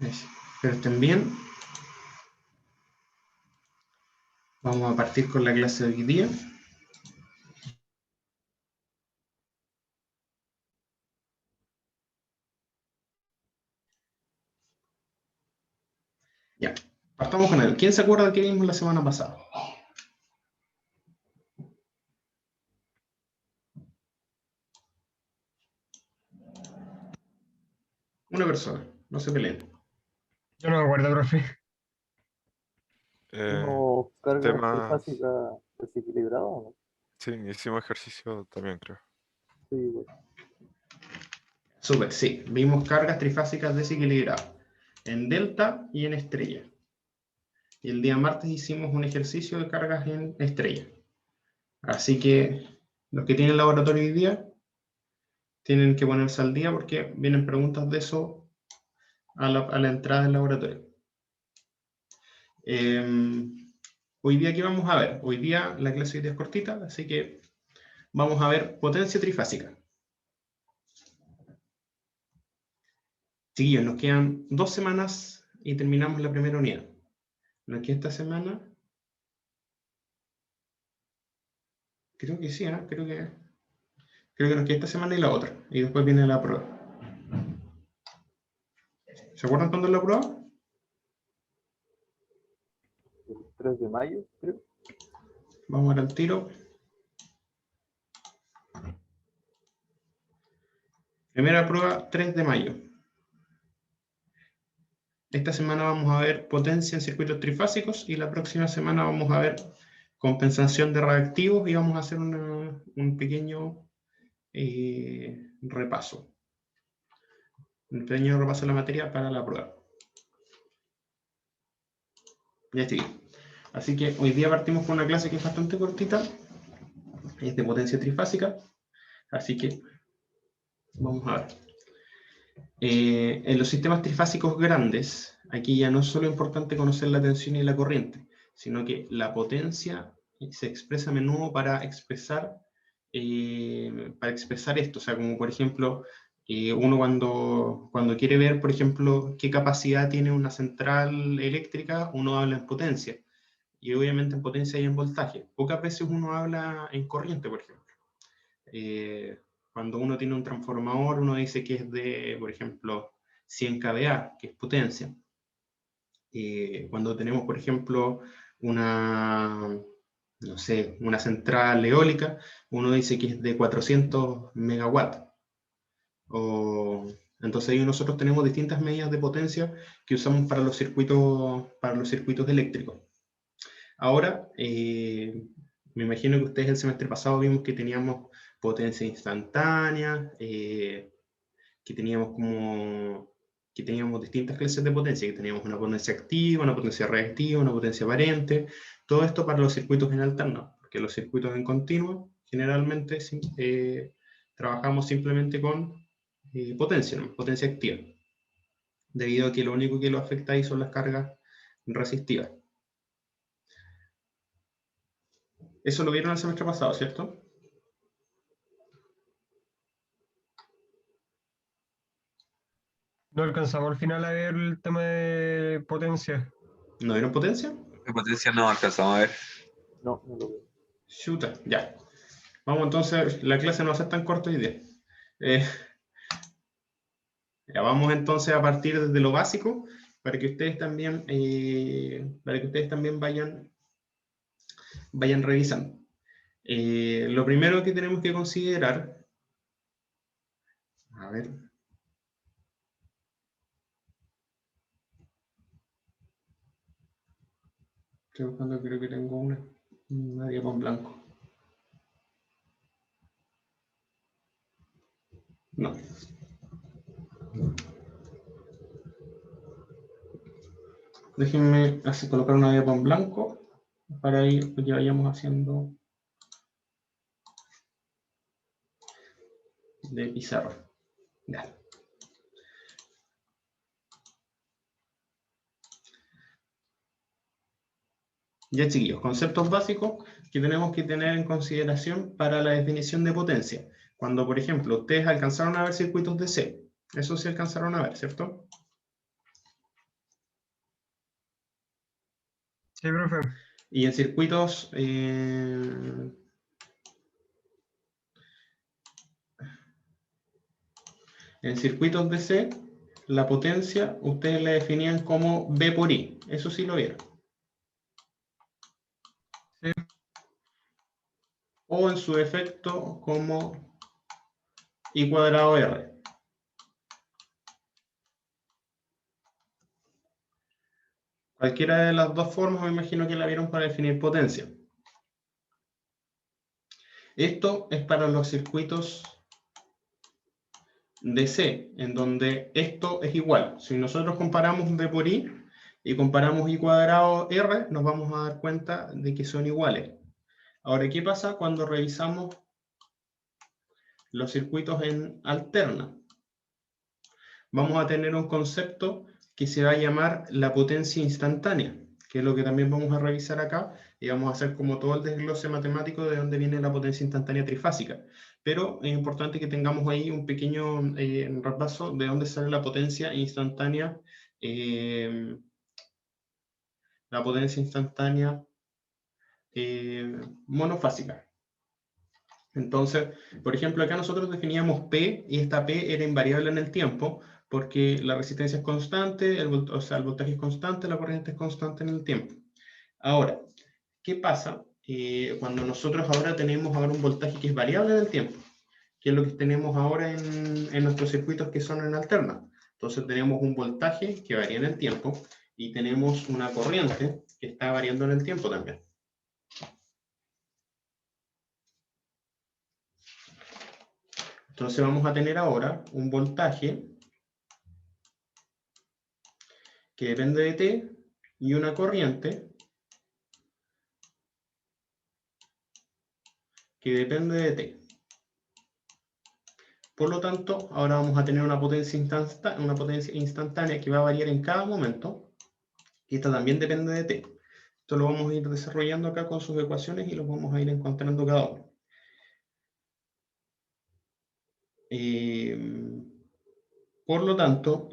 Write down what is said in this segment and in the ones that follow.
Espero estén bien. Vamos a partir con la clase de hoy día. Ya, partamos con él. ¿Quién se acuerda de qué vimos la semana pasada? Una persona, no se peleen. Yo no me acuerdo, profe. ¿Hicimos cargas temas, trifásicas desequilibradas o no? sí, hicimos ejercicio también, creo. Sí, güey. Súper, sí. Vimos cargas trifásicas desequilibradas en delta y en estrella. Y el día martes hicimos un ejercicio de cargas en estrella. Así que los que tienen laboratorio hoy día tienen que ponerse al día porque vienen preguntas de eso a la entrada del laboratorio. Hoy día, ¿qué vamos a ver? Hoy día la clase hoy día es cortita, así que vamos a ver potencia trifásica. Chiquillos, nos quedan 2 semanas y terminamos la primera unidad. Nos queda esta semana. Creo que sí, ¿eh? Creo que nos queda esta semana y la otra. Y después viene la prueba. ¿Se acuerdan cuándo es la prueba? El 3 de mayo, creo. Vamos a ver al tiro. Primera prueba, 3 de mayo. Esta semana vamos a ver potencia en circuitos trifásicos y la próxima semana vamos a ver compensación de reactivos y vamos a hacer un pequeño repaso. Un pequeño repaso de la materia para la prueba. Ya estoy. Así que hoy día partimos con una clase que es bastante cortita. Es de potencia trifásica. Así que vamos a ver. En los sistemas trifásicos grandes, aquí ya no es solo importante conocer la tensión y la corriente, sino que la potencia se expresa a menudo para expresar esto. O sea, como por ejemplo, uno cuando quiere ver, por ejemplo, qué capacidad tiene una central eléctrica, uno habla en potencia. Y obviamente en potencia y en voltaje. Pocas veces uno habla en corriente, por ejemplo. Cuando uno tiene un transformador, uno dice que es de, por ejemplo, 100 kVA, que es potencia. Cuando tenemos, por ejemplo, no sé, una central eólica, uno dice que es de 400 megawatts. Entonces ahí nosotros tenemos distintas medidas de potencia que usamos para los circuitos eléctricos. Ahora, me imagino que ustedes el semestre pasado vimos que teníamos potencia instantánea, que teníamos distintas clases de potencia, que teníamos una potencia activa, una potencia reactiva, una potencia aparente, todo esto para los circuitos en alterno, porque los circuitos en continuo generalmente trabajamos simplemente con potencia, ¿no? Potencia activa, debido a que lo único que lo afecta ahí son las cargas resistivas. Eso lo vieron el semestre pasado, ¿cierto? No alcanzamos al final a ver el tema de potencia. ¿No vieron potencia? De potencia no alcanzamos a ver. No, no lo veo. Chuta, ya. Vamos entonces, la clase no va a ser tan corta hoy día. Ya vamos entonces a partir desde lo básico para que ustedes también, vayan revisando. Lo primero que tenemos que considerar, a ver, estoy buscando, creo que tengo una diapo en blanco. No. Déjenme colocar una diapo en blanco para ir, que vayamos haciendo de pizarra. Ya. Ya, chiquillos, conceptos básicos que tenemos que tener en consideración para la definición de potencia. Cuando, por ejemplo, ustedes alcanzaron a ver circuitos DC, eso sí alcanzaron a ver, ¿cierto? Sí, profe. Y en circuitos... en circuitos DC, la potencia ustedes la definían como B por I. Eso sí lo vieron. Sí. O en su defecto como I cuadrado R. Cualquiera de las dos formas me imagino que la vieron para definir potencia. Esto es para los circuitos DC, en donde esto es igual. Si nosotros comparamos B por I y comparamos I cuadrado R, nos vamos a dar cuenta de que son iguales. Ahora, ¿qué pasa cuando revisamos los circuitos en alterna? Vamos a tener un concepto que se va a llamar la potencia instantánea, que es lo que también vamos a revisar acá, y vamos a hacer como todo el desglose matemático de dónde viene la potencia instantánea trifásica. Pero es importante que tengamos ahí un pequeño repaso de dónde sale la potencia instantánea, monofásica. Entonces, por ejemplo, acá nosotros definíamos P y esta P era invariable en el tiempo porque la resistencia es constante, el voltaje es constante, la corriente es constante en el tiempo. Ahora, ¿qué pasa cuando nosotros ahora tenemos un voltaje que es variable en el tiempo? Que es lo que tenemos ahora en nuestros circuitos que son en alterna. Entonces tenemos un voltaje que varía en el tiempo y tenemos una corriente que está variando en el tiempo también. Entonces vamos a tener ahora un voltaje que depende de T y una corriente que depende de T. Por lo tanto, ahora vamos a tener una potencia instantánea que va a variar en cada momento y esta también depende de T. Esto lo vamos a ir desarrollando acá con sus ecuaciones y los vamos a ir encontrando cada uno. Por lo tanto,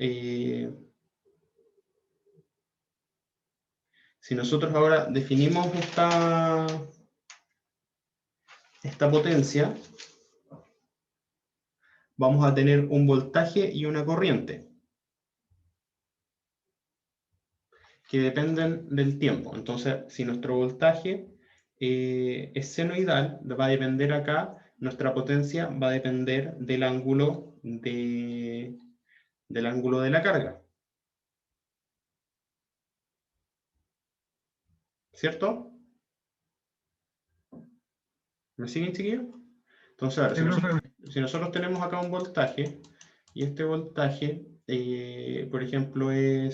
si nosotros ahora definimos esta potencia, vamos a tener un voltaje y una corriente que dependen del tiempo. Entonces, si nuestro voltaje es senoidal, va a depender acá, nuestra potencia va a depender del ángulo de la carga. ¿Cierto? ¿Me siguen, chiquillos? Entonces, ahora, si nosotros tenemos acá un voltaje, y este voltaje, por ejemplo, no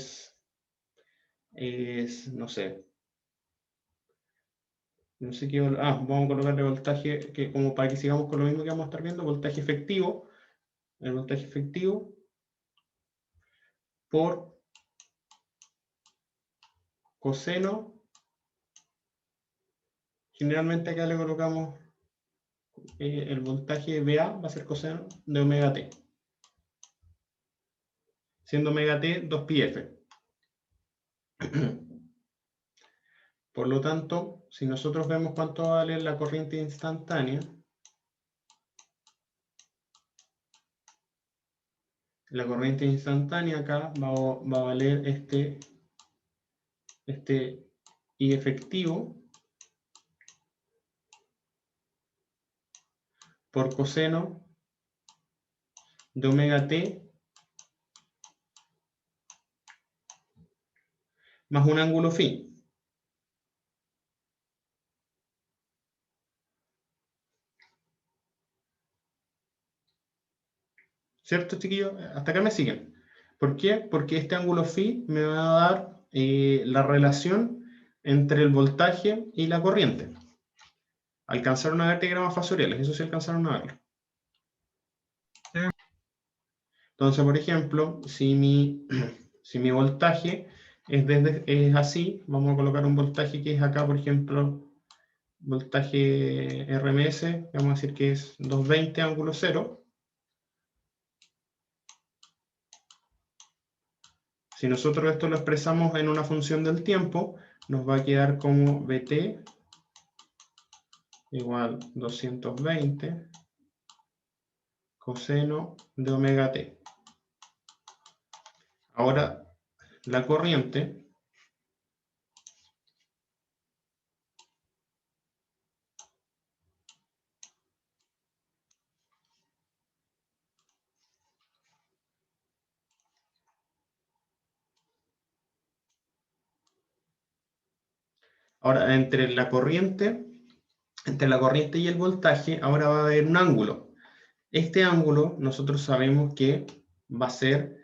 sé qué, vamos a colocarle voltaje, que como para que sigamos con lo mismo que vamos a estar viendo, voltaje efectivo, el voltaje efectivo por coseno, generalmente acá le colocamos el voltaje VA, va a ser coseno de omega t, siendo omega t 2πf. Por lo tanto, si nosotros vemos cuánto vale la corriente instantánea, la corriente instantánea acá va a valer este I efectivo por coseno de omega t más un ángulo phi. ¿Cierto, chiquillos? Hasta acá me siguen. ¿Por qué? Porque este ángulo phi me va a dar la relación entre el voltaje y la corriente. Alcanzaron a ver diagramas fasoriales, eso sí alcanzaron a verlo. Sí. Entonces, por ejemplo, si mi voltaje es así, vamos a colocar un voltaje que es acá, por ejemplo, voltaje RMS, vamos a decir que es 220 ángulo 0. Si nosotros esto lo expresamos en una función del tiempo, nos va a quedar como BT igual 220 coseno de omega t. Ahora, la corriente ahora entre la corriente y el voltaje, ahora va a haber un ángulo. Este ángulo nosotros sabemos que va a ser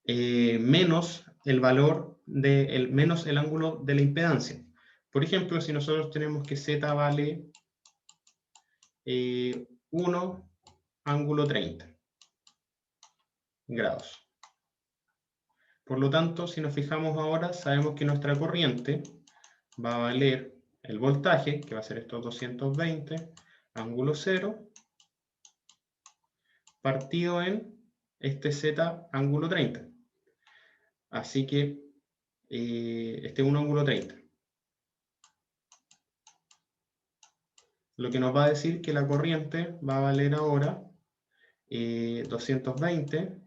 menos el valor menos el ángulo de la impedancia. Por ejemplo, si nosotros tenemos que Z vale 1 ángulo 30 grados. Por lo tanto, si nos fijamos ahora, sabemos que nuestra corriente va a valer el voltaje, que va a ser estos 220, ángulo 0, partido en este Z ángulo 30. Así que este es un ángulo 30. Lo que nos va a decir que la corriente va a valer ahora 220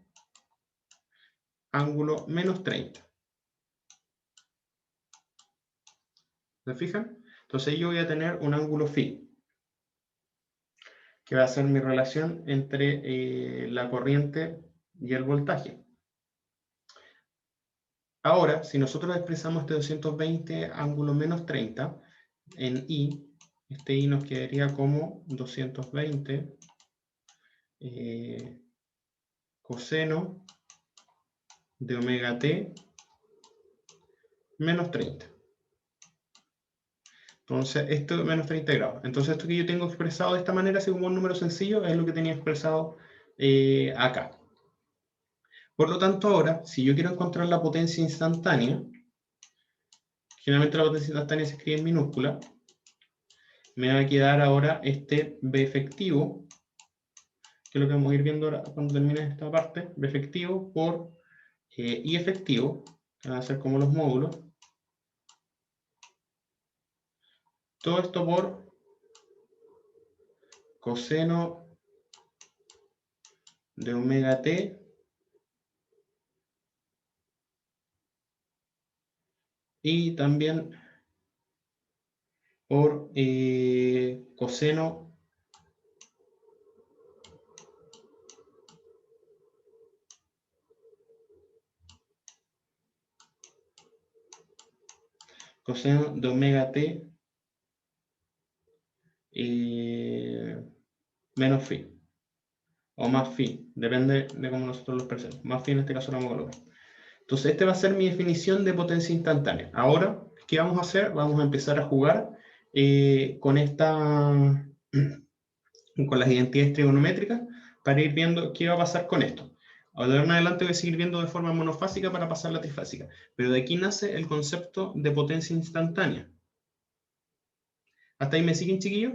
ángulo menos 30. ¿Se fijan? Entonces yo voy a tener un ángulo phi, que va a ser mi relación entre la corriente y el voltaje. Ahora, si nosotros expresamos este 220 ángulo menos 30 en I, este I nos quedaría como 220 coseno de omega t menos 30. Entonces, esto es menos 30 grados. Entonces, esto que yo tengo expresado de esta manera, así como un número sencillo, es lo que tenía expresado acá. Por lo tanto, ahora, si yo quiero encontrar la potencia instantánea, generalmente la potencia instantánea se escribe en minúscula, me va a quedar ahora este B efectivo, que es lo que vamos a ir viendo ahora cuando termine esta parte, B efectivo por I efectivo, que van a ser como los módulos. Todo esto por coseno de omega t y también por coseno de omega t menos phi, o más phi, depende de cómo nosotros lo expresemos. Más phi en este caso lo vamos a colocar. Entonces, esta va a ser mi definición de potencia instantánea. Ahora, ¿qué vamos a hacer? Vamos a empezar a jugar con las identidades trigonométricas para ir viendo qué va a pasar con esto. Ahora en adelante voy a seguir viendo de forma monofásica para pasar a la trifásica. Pero de aquí nace el concepto de potencia instantánea. ¿Hasta ahí me siguen, chiquillos?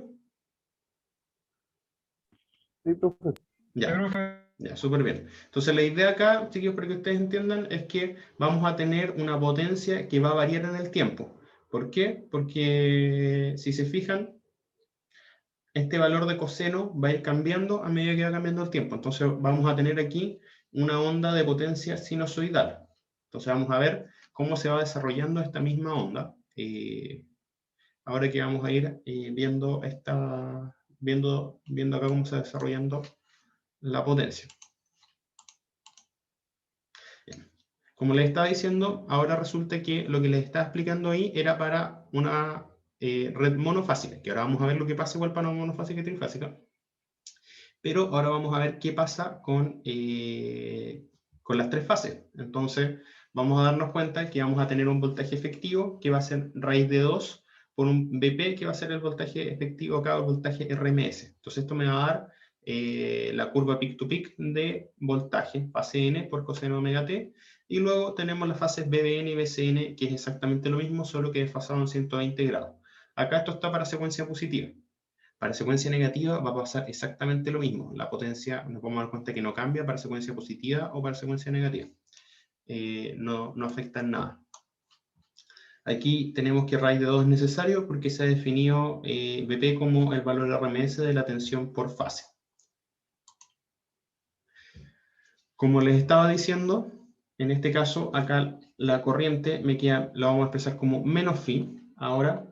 Sí, profe. Ya. Ya, súper bien. Entonces la idea acá, chiquillos, para que ustedes entiendan, es que vamos a tener una potencia que va a variar en el tiempo. ¿Por qué? Porque si se fijan, este valor de coseno va a ir cambiando a medida que va cambiando el tiempo. Entonces vamos a tener aquí una onda de potencia sinusoidal. Entonces vamos a ver cómo se va desarrollando esta misma onda. Ahora que vamos a ir viendo acá cómo se va desarrollando la potencia. Bien. Como les estaba diciendo, ahora resulta que lo que les estaba explicando ahí era para una red monofásica, que ahora vamos a ver lo que pasa igual para una monofásica y trifásica. Pero ahora vamos a ver qué pasa con las tres fases. Entonces, vamos a darnos cuenta que vamos a tener un voltaje efectivo que va a ser raíz de 2 por un BP que va a ser el voltaje efectivo acá, el voltaje RMS. Entonces, esto me va a dar la curva peak to peak de voltaje, fase N por coseno omega t, y luego tenemos las fases BBN y BCN, que es exactamente lo mismo, solo que desfasado en 120 grados. Acá esto está para secuencia positiva. Para secuencia negativa va a pasar exactamente lo mismo. La potencia, nos vamos a dar cuenta que no cambia para secuencia positiva o para secuencia negativa. No afecta en nada. Aquí tenemos que raíz de 2 es necesario porque se ha definido BP como el valor RMS de la tensión por fase. Como les estaba diciendo, en este caso, acá la corriente me queda, la vamos a expresar como menos phi. Ahora,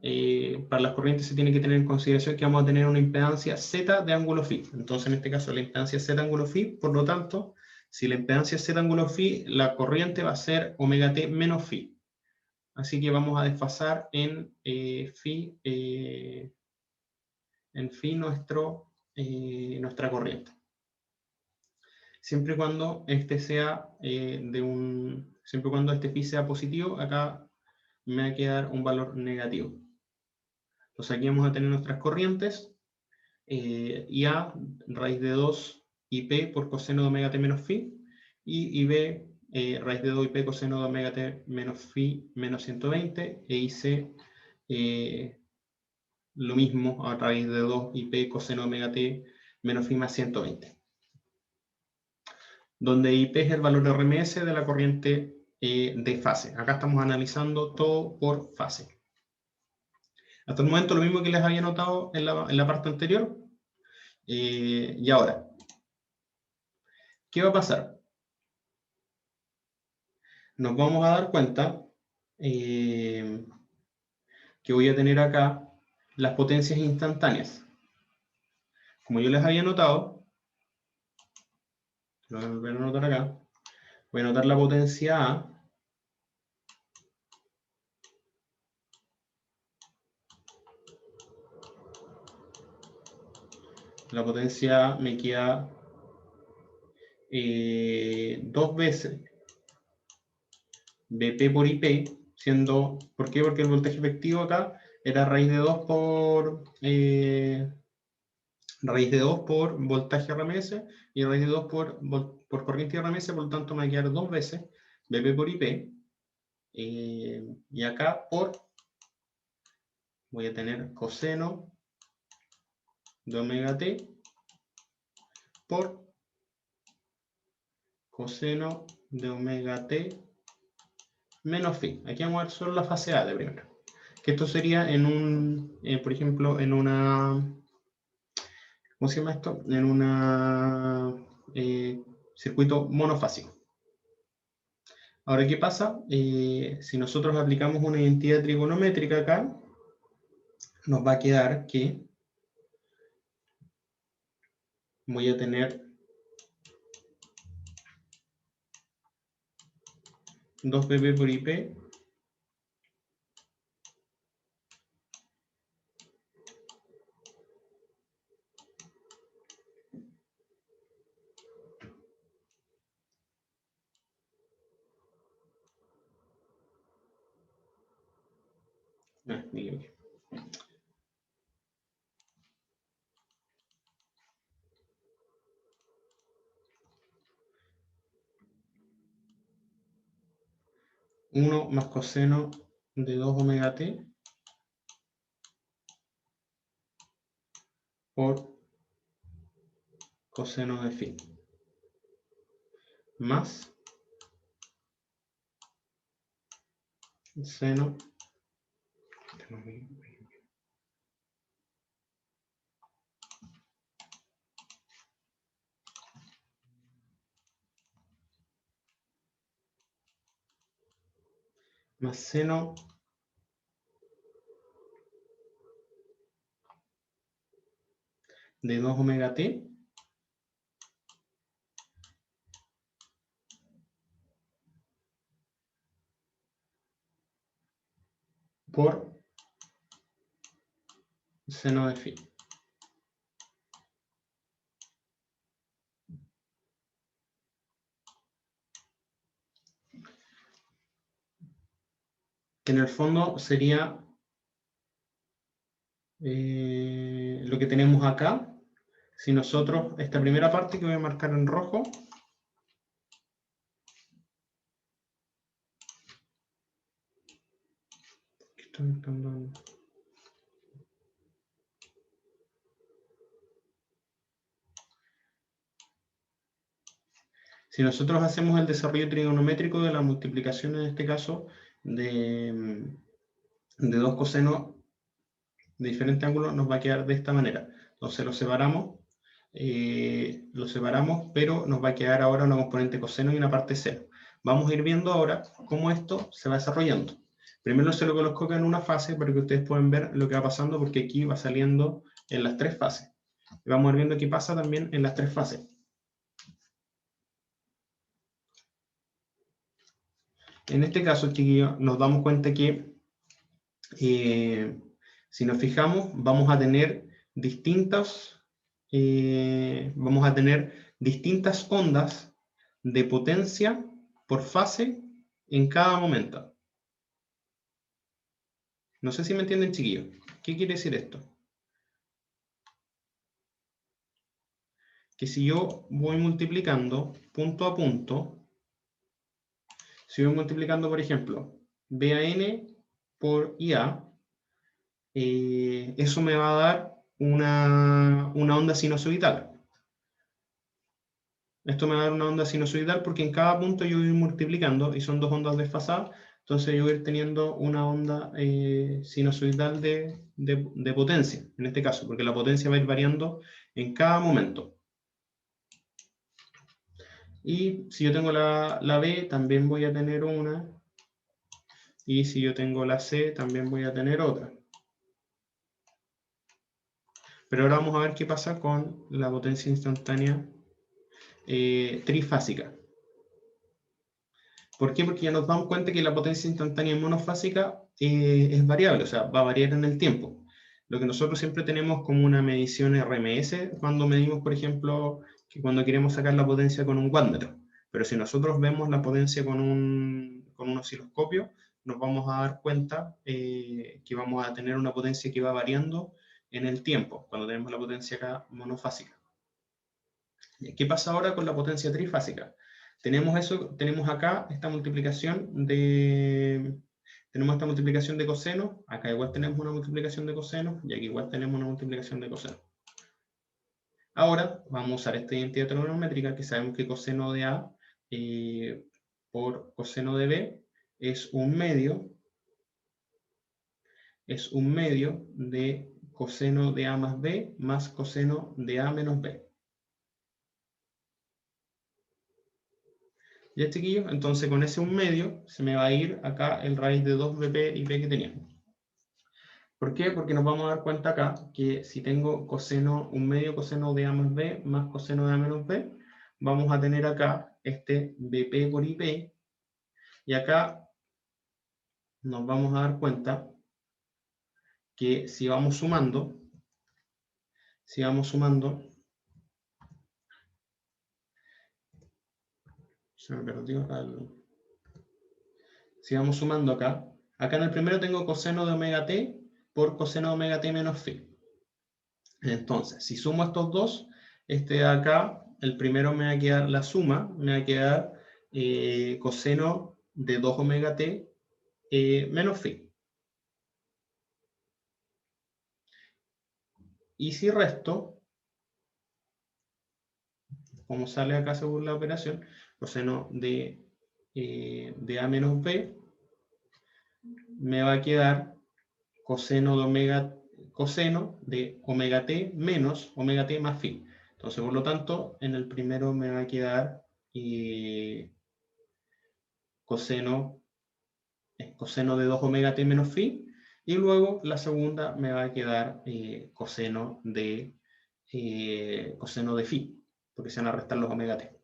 para las corrientes se tiene que tener en consideración que vamos a tener una impedancia Z de ángulo phi. Entonces, en este caso, la impedancia Z ángulo phi, por lo tanto, si la impedancia Z ángulo phi, la corriente va a ser omega t menos phi. Así que vamos a desfasar en phi nuestra corriente. Siempre y cuando siempre y cuando este phi sea positivo, acá me va a quedar un valor negativo. Entonces aquí vamos a tener nuestras corrientes, IA raíz de 2 IP por coseno de omega t menos phi, y IB raíz de 2 IP coseno de omega t menos phi menos 120, e IC lo mismo a raíz de 2 IP coseno de omega t menos phi más 120. Donde IP es el valor RMS de la corriente de fase. Acá estamos analizando todo por fase. Hasta el momento lo mismo que les había notado en la parte anterior. Y ahora, ¿qué va a pasar? Nos vamos a dar cuenta que voy a tener acá las potencias instantáneas. Como yo les había notado, lo voy a anotar acá, voy a anotar la potencia A, la potencia A me queda 2 veces BP por IP, siendo, ¿por qué? Porque el voltaje efectivo acá era raíz de 2 por voltaje RMS y raíz de 2 por corriente RMS, por lo tanto me va a quedar 2 veces BP por IP. Y acá voy a tener coseno de omega t por coseno de omega t menos phi. Aquí vamos a ver solo la fase A de primero. Que esto sería por ejemplo, en una, ¿cómo se llama esto? En un circuito monofásico. Ahora, ¿qué pasa? Si nosotros aplicamos una identidad trigonométrica acá, nos va a quedar que voy a tener 2 pp por IP me 1 más coseno de 2 omega t por coseno de phi más seno más seno de 2 omega t por seno de phi. Que en el fondo sería lo que tenemos acá. Si nosotros, esta primera parte que voy a marcar en rojo, si nosotros hacemos el desarrollo trigonométrico de la multiplicación, en este caso, de de dos cosenos de diferente ángulo nos va a quedar de esta manera. Entonces lo separamos, pero nos va a quedar ahora una componente coseno y una parte seno. Vamos a ir viendo ahora cómo esto se va desarrollando. Primero se lo coloco en una fase para que ustedes puedan ver lo que va pasando, porque aquí va saliendo en las tres fases. Y vamos a ir viendo qué pasa también en las tres fases. En este caso, chiquillos, nos damos cuenta que si nos fijamos, vamos a tener distintas ondas de potencia por fase en cada momento. No sé si me entienden, chiquillos. ¿Qué quiere decir esto? Que si yo voy multiplicando punto a punto, si voy multiplicando, por ejemplo, B a N por IA, eso me va a dar una onda sinusoidal. Esto me va a dar una onda sinusoidal porque en cada punto yo voy multiplicando y son dos ondas desfasadas, entonces yo voy a ir teniendo una onda sinusoidal de potencia, en este caso, porque la potencia va a ir variando en cada momento. Y si yo tengo la B, también voy a tener una. Y si yo tengo la C, también voy a tener otra. Pero ahora vamos a ver qué pasa con la potencia instantánea trifásica. ¿Por qué? Porque ya nos damos cuenta que la potencia instantánea monofásica es variable, o sea, va a variar en el tiempo. Lo que nosotros siempre tenemos como una medición RMS cuando medimos, por ejemplo, que cuando queremos sacar la potencia con un wattmetro. Pero si nosotros vemos la potencia con un osciloscopio, nos vamos a dar cuenta que vamos a tener una potencia que va variando en el tiempo, cuando tenemos la potencia acá monofásica. ¿Qué pasa ahora con la potencia trifásica? Tenemos acá esta multiplicación de coseno, acá igual tenemos una multiplicación de coseno, y aquí igual tenemos una multiplicación de coseno. Ahora vamos a usar esta identidad trigonométrica que sabemos que coseno de A por coseno de B es un medio de coseno de A más B más coseno de A menos B. ¿Ya, chiquillos? Entonces con ese 1/2 se me va a ir acá el raíz de 2BP y B que teníamos. ¿Por qué? Porque nos vamos a dar cuenta acá que si tengo coseno, 1/2 coseno de A más B más coseno de A menos B, vamos a tener acá este BP por IP, y acá nos vamos a dar cuenta que si vamos sumando, si vamos sumando acá en el primero tengo coseno de omega t por coseno de omega t menos phi. Entonces, si sumo estos dos, este de acá, el primero me va a quedar la suma, me va a quedar coseno de 2 omega t menos phi. Y si resto, como sale acá según la operación, coseno de A menos B, me va a quedar coseno de omega t menos omega t más phi. Entonces, por lo tanto, en el primero me va a quedar coseno de 2 omega t menos phi, y luego la segunda me va a quedar coseno de phi, porque se van a restar los omega t.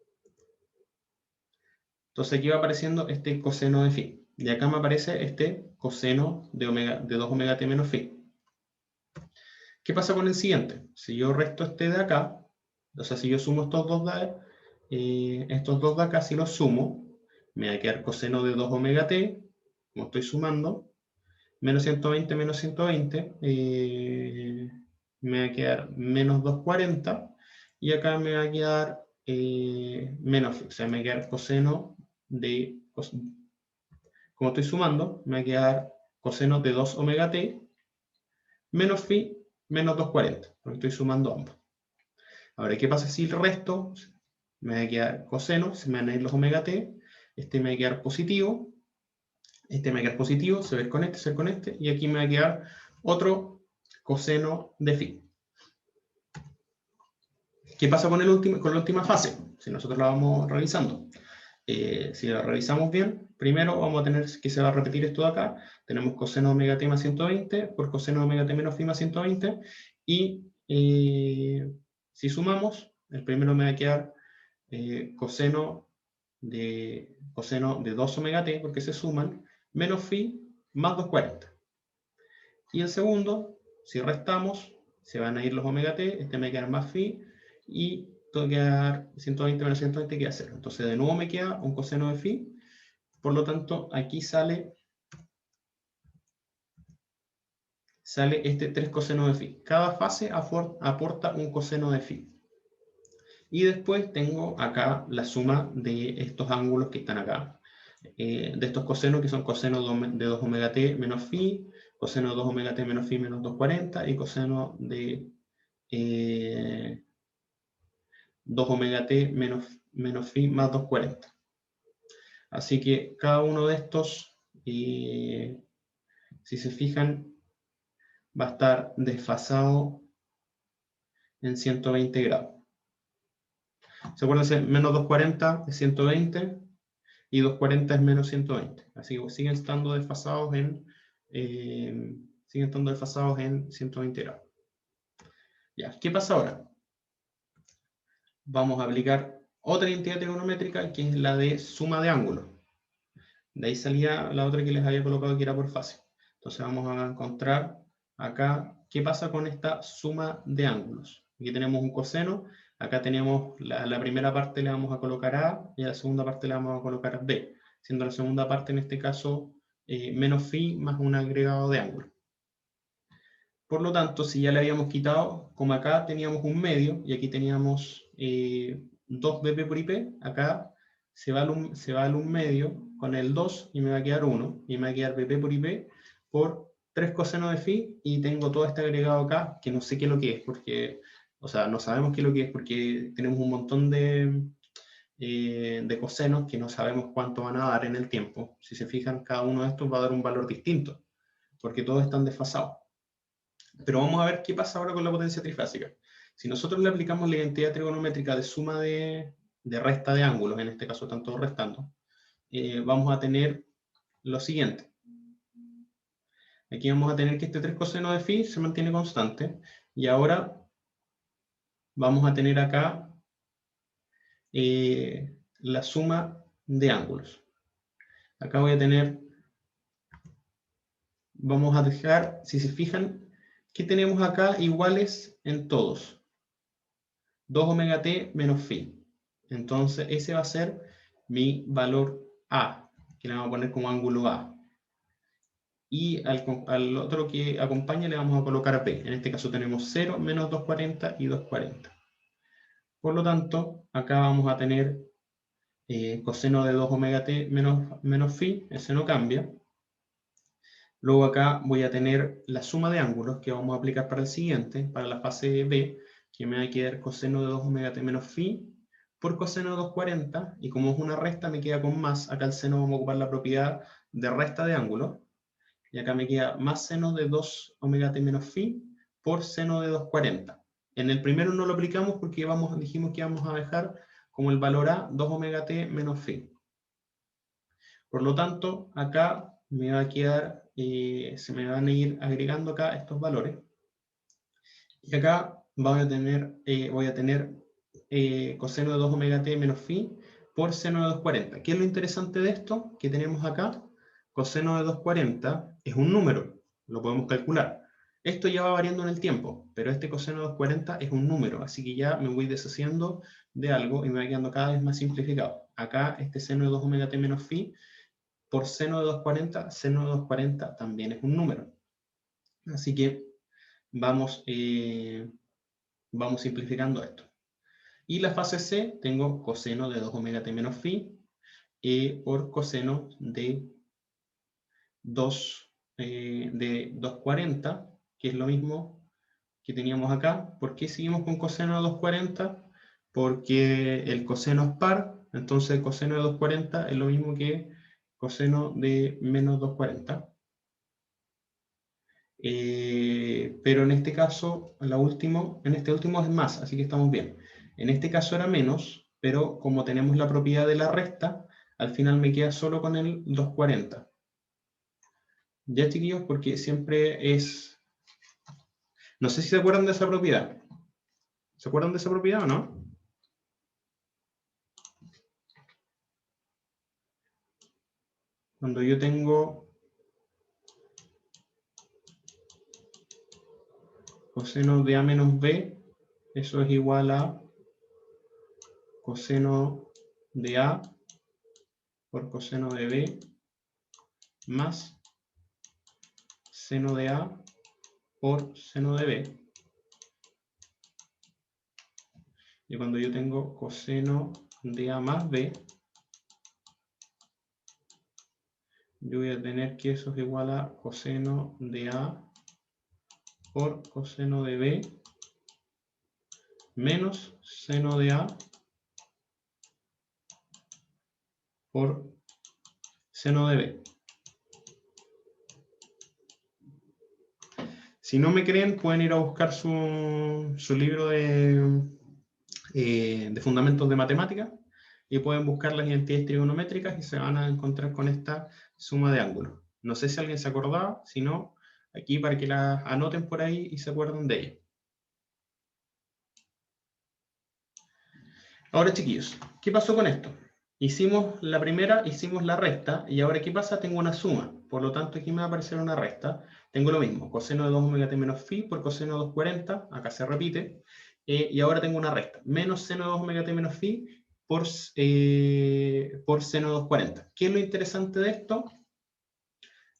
Entonces aquí va apareciendo este coseno de phi, y acá me aparece este coseno de 2 omega t menos phi. ¿Qué pasa con el siguiente? Si yo resto este de acá, o sea, si yo sumo estos dos de acá, si los sumo, me va a quedar coseno de 2 omega t, como estoy sumando, menos 120 menos 120, me va a quedar menos 240, y acá me va a quedar menos, o sea, me va a quedar coseno de, como estoy sumando, me va a quedar coseno de 2 omega t menos phi menos 240, porque estoy sumando ambos. Ahora, ¿qué pasa si el resto? Me va a quedar coseno, se me van a ir los omega t, este me va a quedar positivo, Este me va a quedar positivo, se va a ir con este, y aquí me va a quedar otro coseno de phi. ¿Qué pasa con la última fase? Si nosotros la vamos realizando. Si la revisamos bien, primero vamos a tener que se va a repetir esto de acá. Tenemos coseno de omega t más 120 por coseno de omega t menos phi más 120. Y si sumamos, el primero me va a quedar coseno de 2 omega t, porque se suman, menos phi más 240. Y el segundo, si restamos, se van a ir los omega t, este me queda más phi, y todo queda 120 menos 120 queda 0. Entonces de nuevo me queda un coseno de phi, por lo tanto aquí sale este 3 coseno de phi. Cada fase aporta un coseno de phi. Y después tengo acá la suma de estos ángulos que están acá. De estos cosenos que son cosenos de 2 omega t menos phi, coseno de 2 omega t menos phi menos 240 y coseno de 2 omega t menos phi más 240. Así que cada uno de estos, si se fijan, va a estar desfasado en 120 grados. ¿Se acuerdan? Menos 240 es 120 y 240 es menos 120. Así que siguen estando desfasados en 120 grados. Ya, ¿qué pasa ahora? Vamos a aplicar otra identidad trigonométrica que es la de suma de ángulos. De ahí salía la otra que les había colocado que era por fase. Entonces vamos a encontrar acá qué pasa con esta suma de ángulos. Aquí tenemos un coseno, acá tenemos la primera parte le vamos a colocar A y a la segunda parte le vamos a colocar B, siendo la segunda parte en este caso menos phi más un agregado de ángulo. Por lo tanto, si ya le habíamos quitado, como acá teníamos un medio y aquí teníamos 2 BP por IP, acá se va al 1 medio con el 2 y me va a quedar 1, y me va a quedar BP por IP por 3 coseno de phi, y tengo todo este agregado acá, que no sé qué es lo que es, porque, o sea, no sabemos qué es lo que es, porque tenemos un montón de cosenos que no sabemos cuánto van a dar en el tiempo. Si se fijan, cada uno de estos va a dar un valor distinto, porque todos están desfasados. Pero vamos a ver qué pasa ahora con la potencia trifásica. Si nosotros le aplicamos la identidad trigonométrica de suma de resta de ángulos, en este caso están todos restando, vamos a tener lo siguiente. Aquí vamos a tener que este 3 coseno de phi se mantiene constante, y ahora vamos a tener acá la suma de ángulos. Acá voy a tener, vamos a dejar, si se fijan, ¿qué tenemos acá iguales en todos? 2 omega t menos phi. Entonces ese va a ser mi valor A, que le vamos a poner como ángulo A. Y al otro que acompaña le vamos a colocar B. En este caso tenemos 0, menos 240 y 240. Por lo tanto, acá vamos a tener coseno de 2 omega t menos phi, ese no cambia. Luego acá voy a tener la suma de ángulos que vamos a aplicar para el siguiente, para la fase B, que me va a quedar coseno de 2 omega t menos phi por coseno de 240, y como es una resta me queda con más, acá el seno vamos a ocupar la propiedad de resta de ángulos, y acá me queda más seno de 2 omega t menos phi por seno de 240. En el primero no lo aplicamos porque dijimos que íbamos a dejar como el valor A 2 omega t menos phi. Por lo tanto, acá me va a quedar, se me van a ir agregando acá estos valores. Y acá voy a tener coseno de 2 omega t menos phi por seno de 240. ¿Qué es lo interesante de esto? Que tenemos acá, coseno de 240 es un número, lo podemos calcular. Esto ya va variando en el tiempo, pero este coseno de 240 es un número, así que ya me voy deshaciendo de algo y me va quedando cada vez más simplificado. Acá este seno de 2 omega t menos phi por seno de 240, seno de 240 también es un número. Así que vamos simplificando esto. Y la fase C, tengo coseno de 2 omega t menos phi por coseno de 240, que es lo mismo que teníamos acá. ¿Por qué seguimos con coseno de 240? Porque el coseno es par, entonces el coseno de 240 es lo mismo que coseno de menos 240. Pero en este caso, en este último es más, así que estamos bien. En este caso era menos, pero como tenemos la propiedad de la resta, al final me queda solo con el 240. Ya, chiquillos, porque siempre es... No sé si se acuerdan de esa propiedad. ¿Se acuerdan de esa propiedad o no? Cuando yo tengo coseno de A menos B, eso es igual a coseno de A por coseno de B más seno de A por seno de B. Y cuando yo tengo coseno de A más B, yo voy a tener que eso es igual a coseno de A por coseno de B menos seno de A por seno de B. Si no me creen, pueden ir a buscar su libro de fundamentos de matemáticas y pueden buscar las identidades trigonométricas y se van a encontrar con esta suma de ángulos. No sé si alguien se acordaba, si no, aquí para que la anoten por ahí y se acuerden de ella. Ahora, chiquillos, ¿qué pasó con esto? Hicimos la primera, hicimos la resta, y ahora ¿qué pasa? Tengo una suma, por lo tanto aquí me va a aparecer una resta. Tengo lo mismo, coseno de 2 omega t menos phi por coseno de 240, acá se repite, y ahora tengo una resta, menos seno de 2 omega t menos phi por seno de 240. ¿Qué es lo interesante de esto?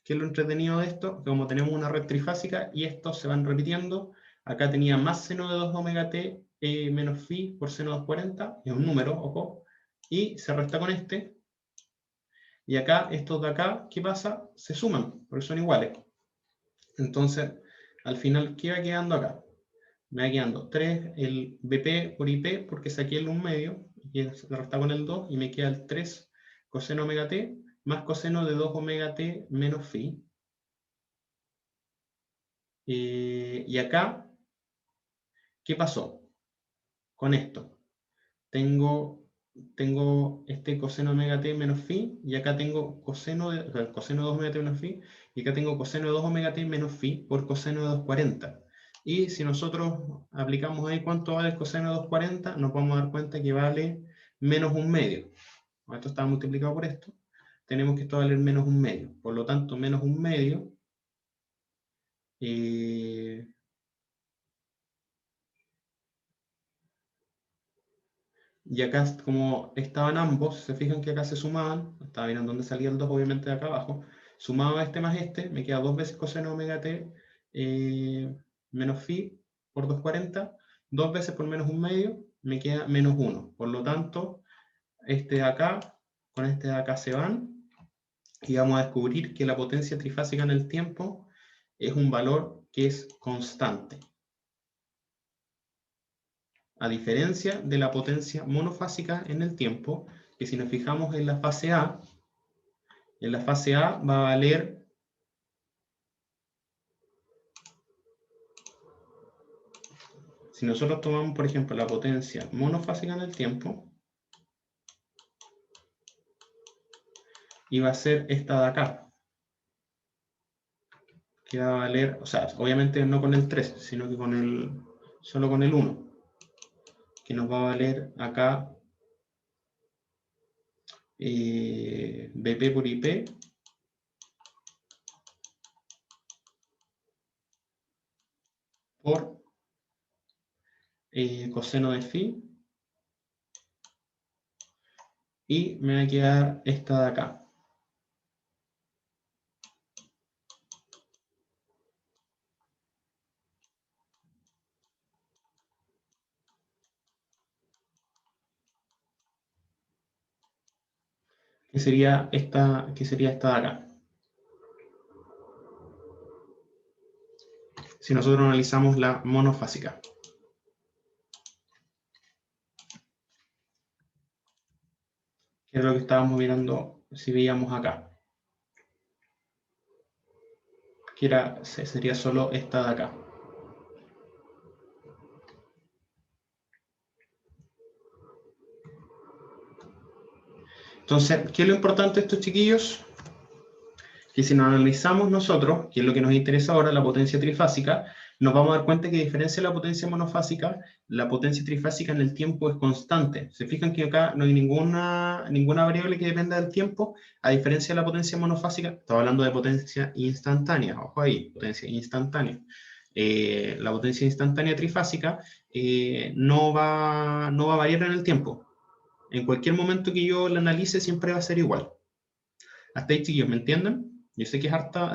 ¿Qué es lo entretenido de esto? Que como tenemos una red trifásica y estos se van repitiendo, acá tenía más seno de 2 omega t menos phi por seno de 240, es un número, ojo, y se resta con este, y acá, estos de acá, ¿qué pasa? Se suman, porque son iguales. Entonces, al final, ¿qué va quedando acá? Me va quedando 3, el BP por IP, porque saqué el 1 medio, y se resta con el 2, y me queda el 3 coseno omega t, más coseno de 2 omega t menos phi. Y acá, ¿qué pasó con esto? Tengo este coseno omega t menos phi, y acá tengo coseno de 2 omega t menos phi, y acá tengo coseno de 2 omega t menos phi por coseno de 240. Y si nosotros aplicamos ahí cuánto vale el coseno de 240, nos vamos a dar cuenta que vale menos 1 medio. Esto está multiplicado por esto. Tenemos que esto valer menos 1 medio. Por lo tanto, menos 1 medio y acá, como estaban ambos, se fijan que acá se sumaban, estaba viendo dónde salía el 2, obviamente de acá abajo, sumaba este más este, me queda 2 veces coseno omega t menos phi por 240, 2 veces por menos 1 medio, me queda menos 1. Por lo tanto, este de acá con este de acá se van, y vamos a descubrir que la potencia trifásica en el tiempo es un valor que es constante. A diferencia de la potencia monofásica en el tiempo, que si nos fijamos en la fase A va a valer si nosotros tomamos, por ejemplo, la potencia monofásica en el tiempo, y va a ser esta de acá, que va a valer, o sea, obviamente no con el 3, sino que solo con el 1, que nos va a valer acá BP por IP por coseno de phi, y me va a quedar esta de acá. Que sería esta de acá. Si nosotros analizamos la monofásica. Que es lo que estábamos mirando si veíamos acá. Que sería solo esta de acá. Entonces, ¿qué es lo importante de estos chiquillos? Que si nos analizamos nosotros, que es lo que nos interesa ahora, la potencia trifásica, nos vamos a dar cuenta que a diferencia de la potencia monofásica, la potencia trifásica en el tiempo es constante. ¿Se fijan que acá no hay ninguna variable que dependa del tiempo? A diferencia de la potencia monofásica, estaba hablando de potencia instantánea, ojo ahí, potencia instantánea. La potencia instantánea trifásica no va a variar en el tiempo. En cualquier momento que yo la analice siempre va a ser igual. Hasta ahí, chiquillos, ¿me entienden? Yo sé que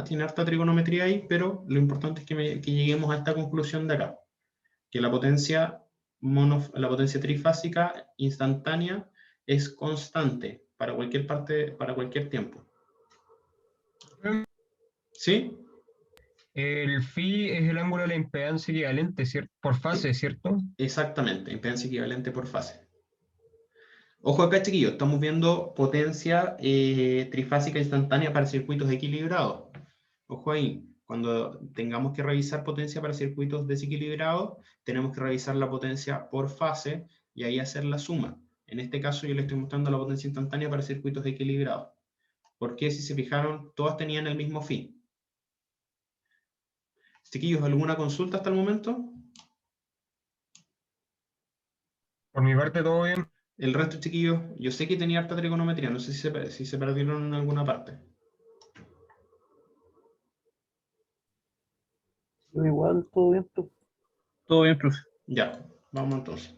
tiene harta trigonometría ahí, pero lo importante es que lleguemos a esta conclusión de acá. Que la potencia trifásica instantánea es constante para cualquier parte, para cualquier tiempo. ¿Sí? El phi es el ángulo de la impedancia equivalente, ¿cierto? Por fase, ¿cierto? Exactamente, impedancia equivalente por fase. Ojo acá, chiquillos, estamos viendo potencia trifásica instantánea para circuitos equilibrados. Ojo ahí, cuando tengamos que revisar potencia para circuitos desequilibrados, tenemos que revisar la potencia por fase y ahí hacer la suma. En este caso yo les estoy mostrando la potencia instantánea para circuitos equilibrados. Porque si se fijaron, todas tenían el mismo fin. Chiquillos, ¿alguna consulta hasta el momento? Por mi parte, todo bien. El resto, chiquillos, yo sé que tenía harta trigonometría, no sé si se perdieron en alguna parte. Yo igual, todo bien, tú. Todo bien, profe. Ya, vamos entonces.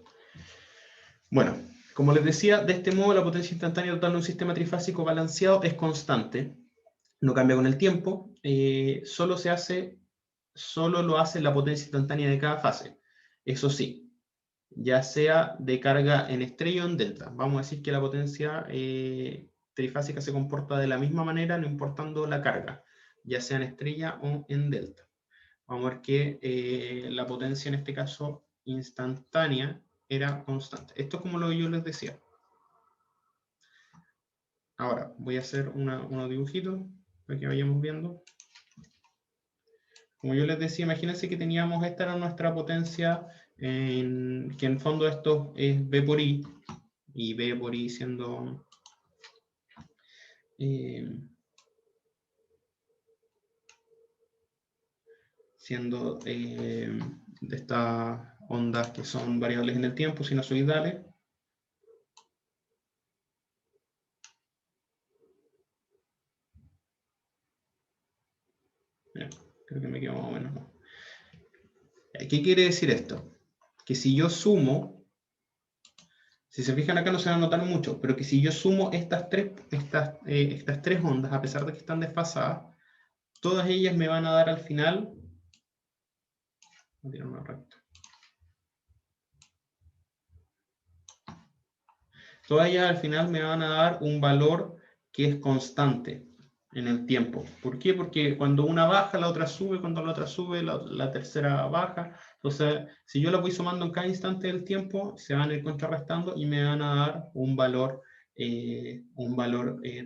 Bueno, como les decía, de este modo la potencia instantánea total de un sistema trifásico balanceado es constante, no cambia con el tiempo, solo lo hace la potencia instantánea de cada fase. Eso sí, ya sea de carga en estrella o en delta. Vamos a decir que la potencia trifásica se comporta de la misma manera, no importando la carga, ya sea en estrella o en delta. Vamos a ver que la potencia en este caso instantánea era constante. Esto es como lo que yo les decía. Ahora voy a hacer unos dibujitos para que vayamos viendo. Como yo les decía, imagínense que teníamos, esta era nuestra potencia, que en el fondo esto es B por I, y B por I siendo de estas ondas que son variables en el tiempo, sinusoidales. Creo que me quedo más o menos. ¿Qué quiere decir esto? Que si yo sumo, si se fijan acá no se van a notar mucho, pero que si yo sumo estas tres ondas, a pesar de que están desfasadas, todas ellas me van a dar al final, voy a tirar una recta. Todas ellas al final me van a dar un valor que es constante en el tiempo. ¿Por qué? Porque cuando una baja, la otra sube, cuando la otra sube, la tercera baja. Entonces, si yo las voy sumando en cada instante del tiempo, se van a ir contrarrestando y me van a dar un valor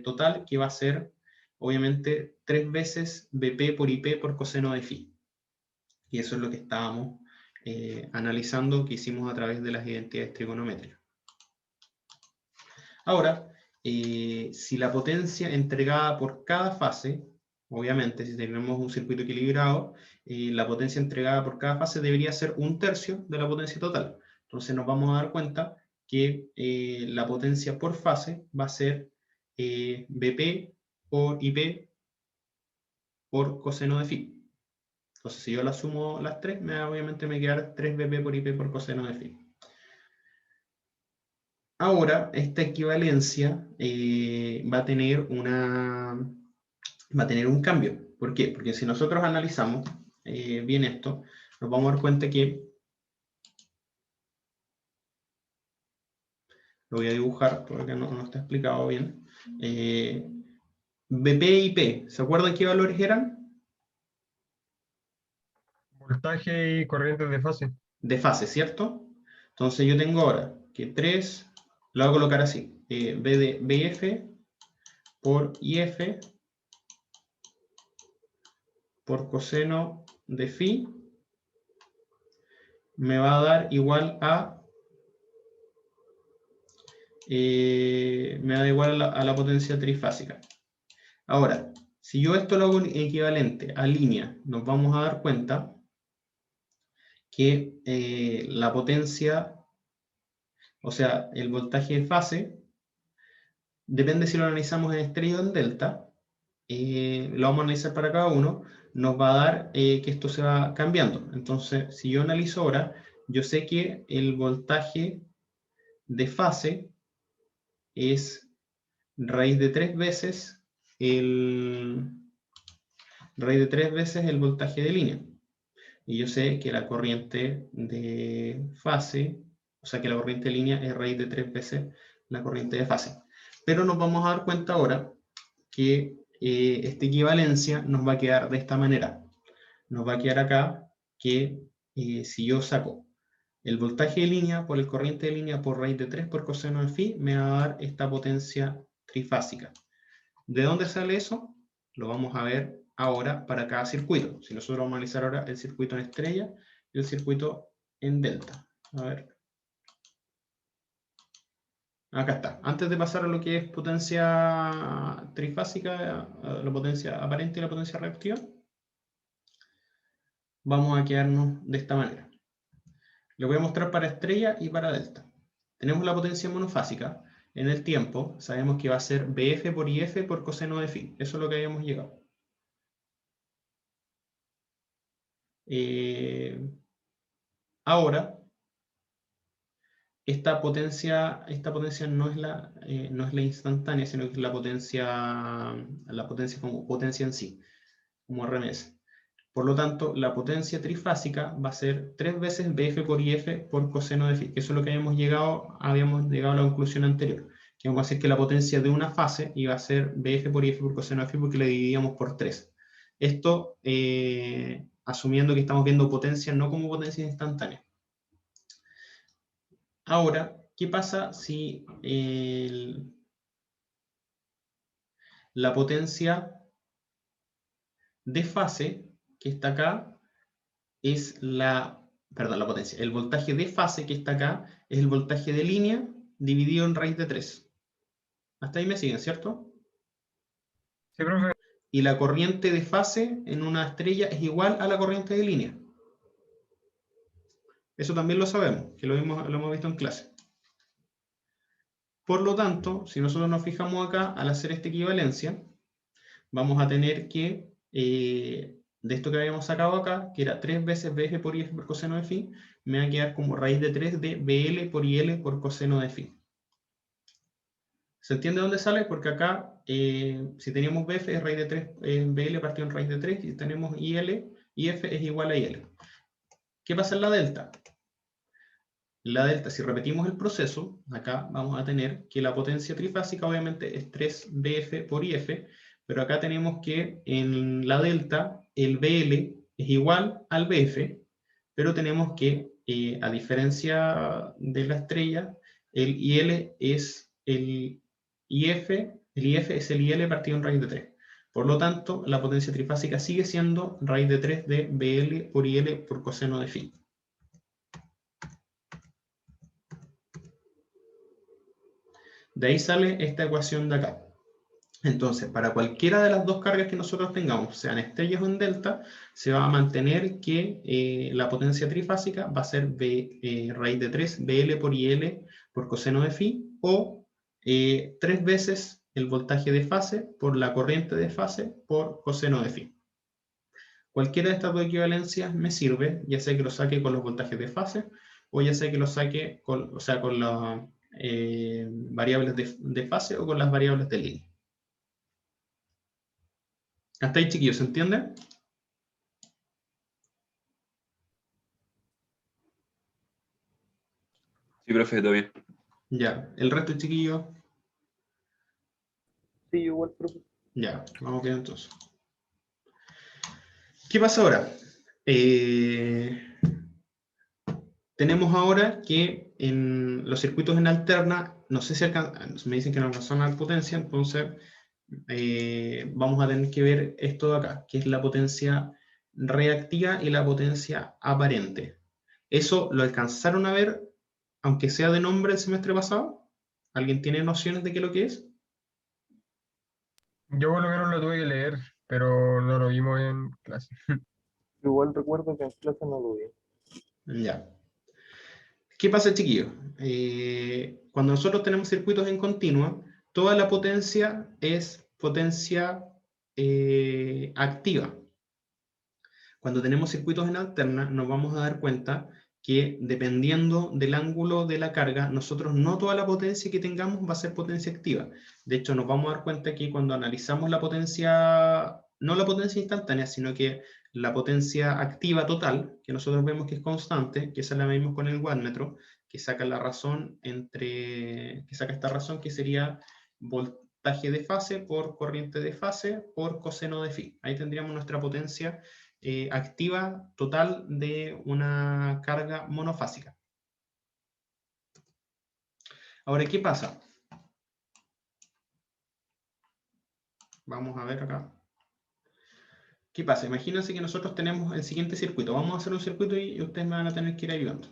total que va a ser, obviamente, 3 veces BP por IP por coseno de phi. Y eso es lo que estábamos analizando, que hicimos a través de las identidades trigonométricas. Ahora, si la potencia entregada por cada fase, obviamente si tenemos un circuito equilibrado, la potencia entregada por cada fase debería ser 1/3 de la potencia total. Entonces nos vamos a dar cuenta que la potencia por fase va a ser BP por IP por coseno de phi. Entonces si yo las sumo las tres, obviamente me quedará 3 BP por IP por coseno de phi. Ahora, esta equivalencia va a tener un cambio. ¿Por qué? Porque si nosotros analizamos bien esto, nos vamos a dar cuenta que, lo voy a dibujar porque no está explicado bien, BP y P, ¿se acuerdan qué valores eran? Voltaje y corrientes de fase. De fase, ¿cierto? Entonces yo tengo ahora que 3, lo voy a colocar así, BF por IF por coseno de phi me va a dar igual a me da igual a la potencia trifásica. Ahora, si yo esto lo hago equivalente a línea, nos vamos a dar cuenta que la potencia, o sea, el voltaje de fase, depende si lo analizamos en estrella o en delta, lo vamos a analizar para cada uno, nos va a dar que esto se va cambiando. Entonces, si yo analizo ahora, yo sé que el voltaje de fase es raíz de 3 veces el voltaje de línea. Y yo sé que la corriente de fase, o sea que la corriente de línea es raíz de 3 veces la corriente de fase. Pero nos vamos a dar cuenta ahora que esta equivalencia nos va a quedar de esta manera. Nos va a quedar acá que si yo saco el voltaje de línea por el corriente de línea por raíz de 3 por coseno de phi, me va a dar esta potencia trifásica. ¿De dónde sale eso? Lo vamos a ver ahora para cada circuito. Si nosotros vamos a analizar ahora el circuito en estrella y el circuito en delta. A ver. Acá está. Antes de pasar a lo que es potencia trifásica, la potencia aparente y la potencia reactiva, vamos a quedarnos de esta manera. Le voy a mostrar para estrella y para delta. Tenemos la potencia monofásica. En el tiempo sabemos que va a ser BF por IF por coseno de phi. Eso es lo que habíamos llegado. Ahora, esta potencia no es la instantánea, sino que es la potencia como potencia en sí, como RMS. Por lo tanto, la potencia trifásica va a ser 3 veces BF por IF por coseno de phi, que eso es lo que habíamos llegado a la conclusión anterior, que vamos a decir que la potencia de una fase iba a ser BF por IF por coseno de phi porque la dividíamos por 3. Esto asumiendo que estamos viendo potencia no como potencia instantánea. Ahora, ¿qué pasa si la potencia de fase que está acá es el voltaje de fase que está acá es el voltaje de línea dividido en raíz de 3. Hasta ahí me siguen, ¿cierto? Sí, profe. Y la corriente de fase en una estrella es igual a la corriente de línea. Eso también lo sabemos, que lo hemos visto en clase. Por lo tanto, si nosotros nos fijamos acá, al hacer esta equivalencia, vamos a tener que, de esto que habíamos sacado acá, que era 3 veces BF por IF por coseno de phi, me va a quedar como raíz de 3 de BL por IL por coseno de phi. ¿Se entiende dónde sale? Porque acá, si teníamos BF es raíz de 3, BL partido en raíz de 3, y tenemos IL, IF es igual a IL. ¿Qué pasa en la delta? La delta, si repetimos el proceso, acá vamos a tener que la potencia trifásica obviamente es 3 BF por IF, pero acá tenemos que en la delta el BL es igual al BF, pero tenemos que, a diferencia de la estrella, el IL es el IF es el IL partido en raíz de 3. Por lo tanto, la potencia trifásica sigue siendo raíz de 3 de BL por IL por coseno de phi. De ahí sale esta ecuación de acá. Entonces, para cualquiera de las dos cargas que nosotros tengamos, sean estrellas o en delta, se va a mantener que la potencia trifásica va a ser raíz de 3 BL por IL por coseno de phi, o 3 veces el voltaje de fase por la corriente de fase por coseno de phi. Cualquiera de estas dos equivalencias me sirve, ya sea que lo saque con los voltajes de fase, o ya sea que lo saque con las variables de fase o con las variables de línea. ¿Hasta ahí, chiquillos, se entiende? Sí, profe, todo bien. Ya, el resto, chiquillos, Sí, igual, profe. ya, vamos bien entonces. ¿Qué pasa ahora? Tenemos ahora que en los circuitos en alterna, no sé si me dicen que no alcanzan a dar potencia, entonces vamos a tener que ver esto de acá, que es la potencia reactiva y la potencia aparente. ¿Eso lo alcanzaron a ver, aunque sea de nombre el semestre pasado? ¿Alguien tiene nociones de qué es lo que es? Yo por lo menos lo tuve que leer, pero no lo vimos en clase. Igual recuerdo que en clase no lo vi. Ya. ¿Qué pasa, chiquillos? Cuando nosotros tenemos circuitos en continua, toda la potencia es potencia activa. Cuando tenemos circuitos en alterna, nos vamos a dar cuenta que dependiendo del ángulo de la carga, nosotros no toda la potencia que tengamos va a ser potencia activa. De hecho, nos vamos a dar cuenta que cuando analizamos la potencia, no la potencia instantánea, sino que la potencia activa total, que nosotros vemos que es constante, que esa la medimos con el wattmetro, que saca la razón que saca esta razón que sería voltaje de fase por corriente de fase por coseno de phi. Ahí tendríamos nuestra potencia activa total de una carga monofásica. Ahora, ¿qué pasa? Vamos a ver acá. ¿Qué pasa? Imagínense que nosotros tenemos el siguiente circuito. Vamos a hacer un circuito y ustedes me van a tener que ir ayudando.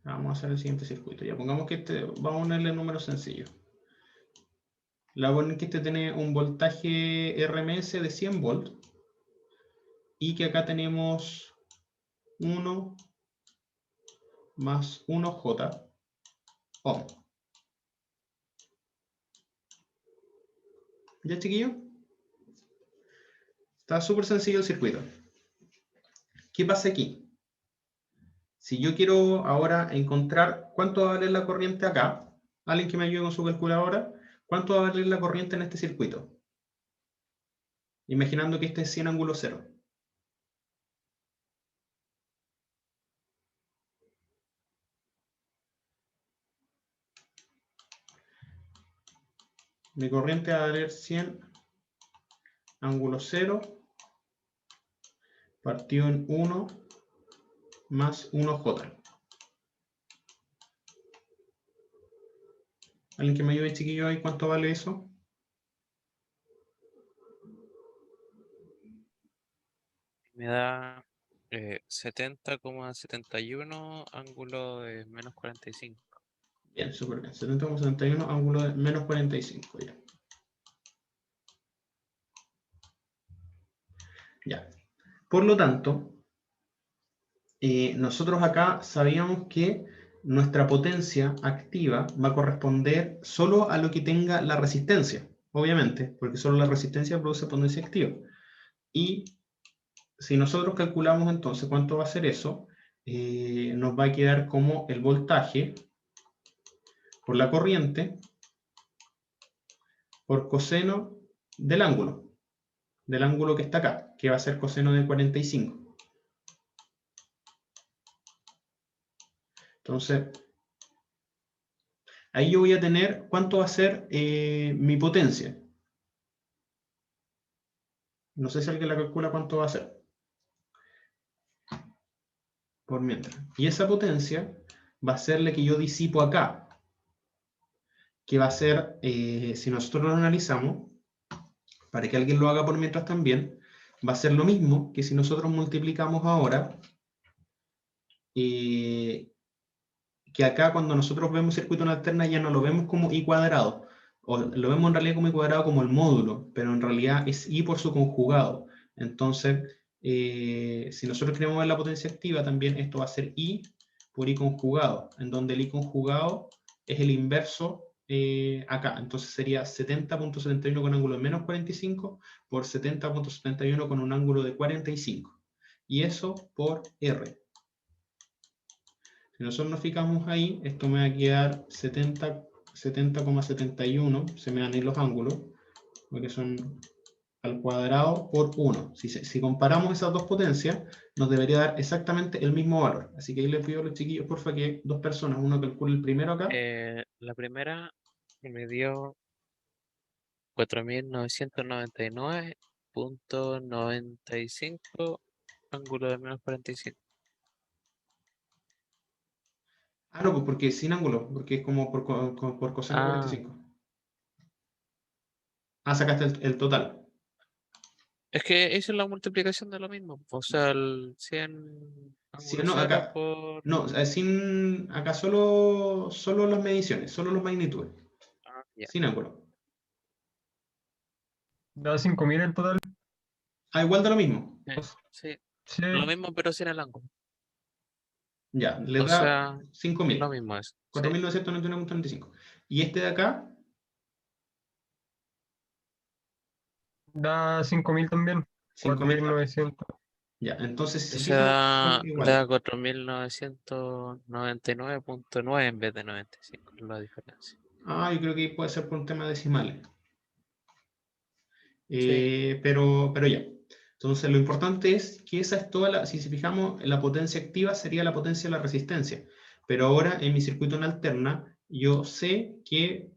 Vamos a hacer el siguiente circuito. Ya pongamos que vamos a ponerle números sencillos. Le voy a poner que este tiene un voltaje RMS de 100 volts y que acá tenemos 1 más 1J ohm. ¿Ya, chiquillos? Está súper sencillo el circuito. ¿Qué pasa aquí? Si yo quiero ahora encontrar cuánto va a valer la corriente acá, alguien que me ayude con su calculadora, ¿cuánto va a valer la corriente en este circuito? Imaginando que este es 100 ángulo 0. Mi corriente va a valer 100 ángulo 0 partido en 1 más 1J. ¿Alguien que me ayude, chiquillo, ahí cuánto vale eso? Me da 70,71 ángulo de menos 45. Bien, súper bien. 70,71 ángulo de menos 45. Ya. Ya. Por lo tanto, nosotros acá sabíamos que nuestra potencia activa va a corresponder solo a lo que tenga la resistencia, obviamente, porque solo la resistencia produce potencia activa. Y si nosotros calculamos entonces cuánto va a ser eso, nos va a quedar como el voltaje por la corriente por coseno del ángulo que está acá, que va a ser coseno de 45. Entonces, ahí yo voy a tener cuánto va a ser mi potencia. No sé si alguien la calcula cuánto va a ser. Por mientras. Y esa potencia va a ser la que yo disipo acá. Que va a ser, si nosotros lo analizamos, para que alguien lo haga por mientras también, va a ser lo mismo que si nosotros multiplicamos ahora, que acá cuando nosotros vemos circuito en alterna ya no lo vemos como I cuadrado, o lo vemos en realidad como I cuadrado como el módulo, pero en realidad es I por su conjugado. Entonces, si nosotros queremos ver la potencia activa, también esto va a ser I por I conjugado, en donde el I conjugado es el inverso acá. Entonces sería 70,71 con ángulo de menos 45 por 70,71 con un ángulo de 45. Y eso por R. Si nosotros nos fijamos ahí, esto me va a quedar 70,71, se me van a ir los ángulos, porque son al cuadrado por 1. Si comparamos esas dos potencias, nos debería dar exactamente el mismo valor. Así que ahí les pido a los chiquillos, porfa, que dos personas, uno calcule el primero acá. La primera me dio 4.999,95 ángulo de menos 45. Ah, no, pues porque es sin ángulo, porque es como por coseno Ah, 45. Ah, sacaste el total. es que hice la multiplicación de lo mismo. O sea, el 100 Sí, ángulo no, 0 acá, por... no, acá solo las mediciones, solo las magnitudes, Ah, ya. sin ángulo. Da 5000 en total. Ah, igual da lo mismo. Sí, Sí, lo mismo pero sin el ángulo. Ya, le O da sea, lo 5.000, mismo es. Sí. 4.999,35. Y este de acá, da 5000 también. 5.000 también. 4900. Ya, entonces si Ese fijan, son iguales. da 4.999.9 en vez de 95, es la diferencia. Ah, yo creo que puede ser por un tema decimales. Sí, Pero ya. Entonces, lo importante es que esa es toda si fijamos, la potencia activa sería la potencia de la resistencia. Pero ahora en mi circuito en alterna, yo sé que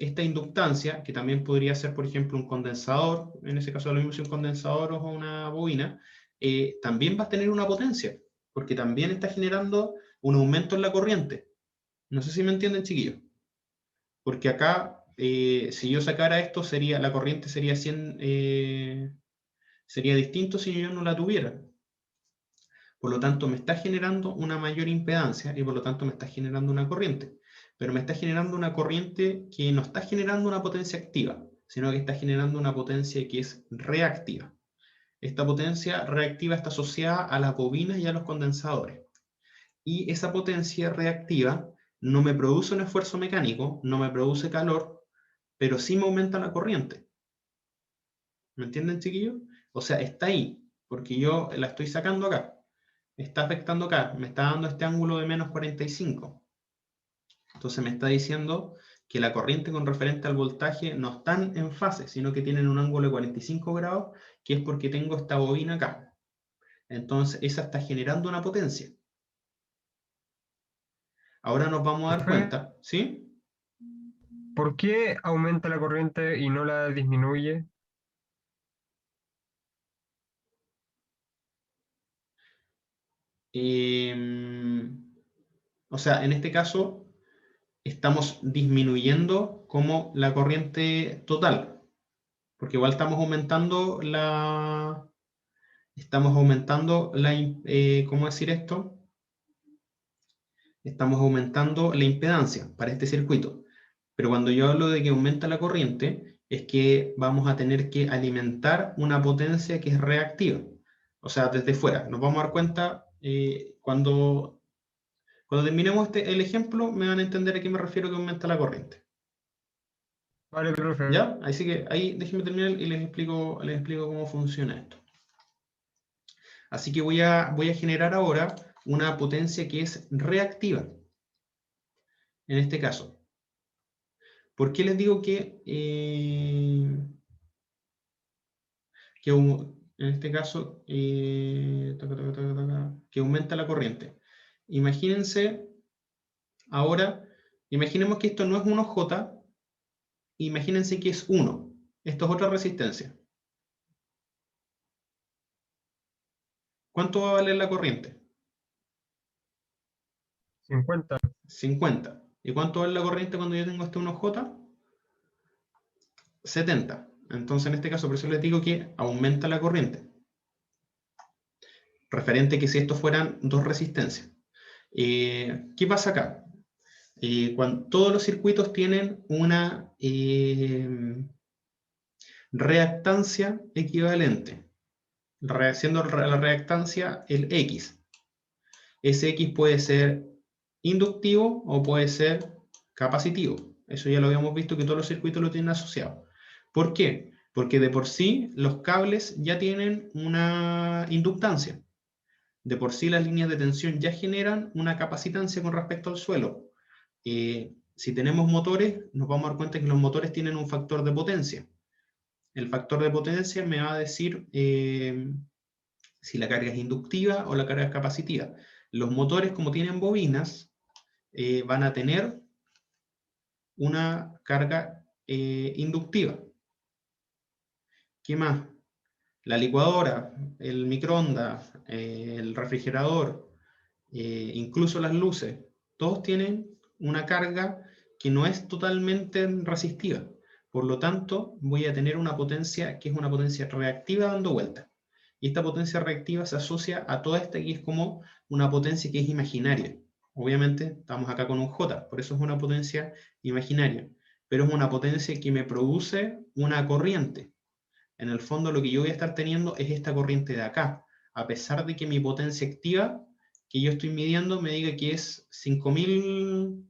esta inductancia, que también podría ser, por ejemplo, un condensador, en ese caso lo mismo si un condensador o una bobina, también va a tener una potencia, porque también está generando un aumento en la corriente. No sé si me entienden, chiquillos. Porque acá, si yo sacara esto, la corriente sería 100, sería distinto si yo no la tuviera. Por lo tanto, me está generando una mayor impedancia y por lo tanto me está generando una corriente. Pero me está generando una corriente que no está generando una potencia activa, sino que está generando una potencia que es reactiva. Esta potencia reactiva está asociada a las bobinas y a los condensadores. Y esa potencia reactiva no me produce un esfuerzo mecánico, no me produce calor, pero sí me aumenta la corriente. ¿Me entienden, chiquillos? O sea, está ahí, porque yo la estoy sacando acá. Está afectando acá, me está dando este ángulo de menos 45. Entonces me está diciendo que la corriente con referente al voltaje no están en fase, sino que tienen un ángulo de 45 grados, que es porque tengo esta bobina acá. Entonces esa está generando una potencia. Ahora nos vamos a dar Profe, cuenta, ¿sí? ¿por qué aumenta la corriente y no la disminuye? O sea, en este caso estamos disminuyendo como la corriente total, porque igual ¿cómo decir esto? Estamos aumentando la impedancia para este circuito. Pero cuando yo hablo de que aumenta la corriente, es que vamos a tener que alimentar una potencia que es reactiva. O sea, desde fuera. Nos vamos a dar cuenta cuando terminemos el ejemplo, me van a entender a qué me refiero que aumenta la corriente. Vale, profe. ¿Ya? Así que ahí déjenme terminar y les explico cómo funciona esto. Así que voy a generar ahora una potencia que es reactiva. En este caso. ¿Por qué les digo en este caso que aumenta la corriente? Imagínense ahora, imaginemos que esto no es 1J, imagínense que es 1. Esto es otra resistencia. ¿Cuánto va a valer la corriente? 50. 50. ¿Y cuánto vale la corriente cuando yo tengo este 1J? 70. Entonces, en este caso, por eso les digo que aumenta la corriente. Referente que si estos fueran dos resistencias. ¿Qué pasa acá? Cuando todos los circuitos tienen una reactancia equivalente, siendo la reactancia el X. Ese X puede ser inductivo o puede ser capacitivo. Eso ya lo habíamos visto que todos los circuitos lo tienen asociado. ¿Por qué? Porque de por sí los cables ya tienen una inductancia. De por sí las líneas de tensión ya generan una capacitancia con respecto al suelo. Si tenemos motores, nos vamos a dar cuenta que los motores tienen un factor de potencia. El factor de potencia me va a decir si la carga es inductiva o la carga es capacitiva. Los motores, como tienen bobinas, van a tener una carga inductiva. ¿Qué más? La licuadora, el microondas, el refrigerador, incluso las luces, Todos tienen una carga que no es totalmente resistiva. Por lo tanto, voy a tener una potencia que es una potencia reactiva dando vueltas. Y esta potencia reactiva se asocia a toda esta que es como una potencia que es imaginaria. Obviamente, estamos acá con un J, por eso es una potencia imaginaria. Pero es una potencia que me produce una corriente. En el fondo, lo que yo voy a estar teniendo es esta corriente de acá. A pesar de que mi potencia activa, que yo estoy midiendo, me diga que es 5000...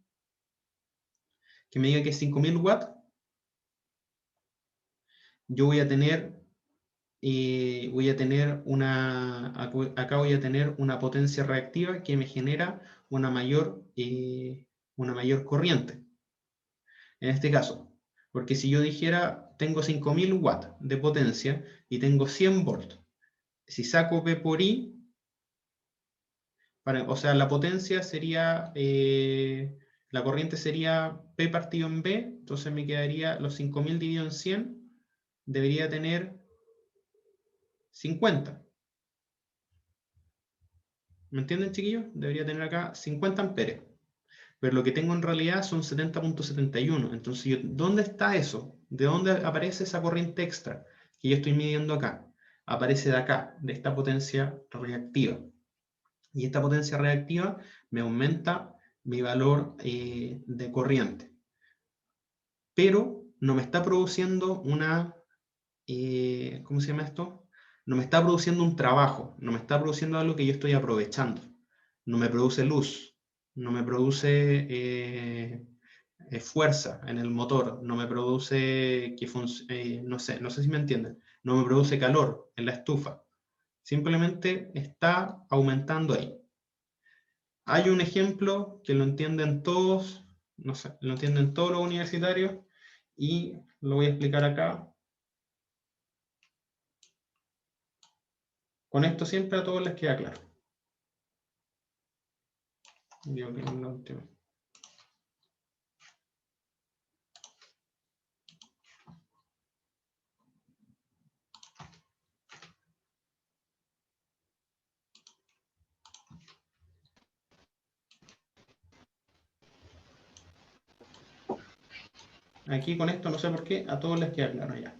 que me diga que es 5000 watts, yo voy a tener acá voy a tener una potencia reactiva que me genera una mayor corriente. En este caso, porque si yo dijera, tengo 5000 watts de potencia y tengo 100 volts, si saco P por I, o sea, la potencia sería, la corriente sería P partido en B, entonces me quedaría los 5000 dividido en 100, debería tener 50. ¿Me entienden, chiquillos? Debería tener acá 50 amperes. Pero lo que tengo en realidad son 70.71. Entonces, ¿dónde está eso? ¿De dónde aparece esa corriente extra que yo estoy midiendo acá? Aparece de acá, de esta potencia reactiva. Y esta potencia reactiva me aumenta mi valor de corriente. Pero no me está produciendo una... ¿cómo se llama esto? No me está produciendo un trabajo, no me está produciendo algo que yo estoy aprovechando. No me produce luz, no me produce fuerza en el motor, no me produce que no sé si me entienden, no me produce calor en la estufa. Simplemente está aumentando ahí. Hay un ejemplo que lo entienden todos, no sé, lo entienden todos los universitarios y lo voy a explicar acá. Con esto siempre a todos les queda claro. Digo que no, último. Aquí con esto no sé por qué, a todos les queda claro ya.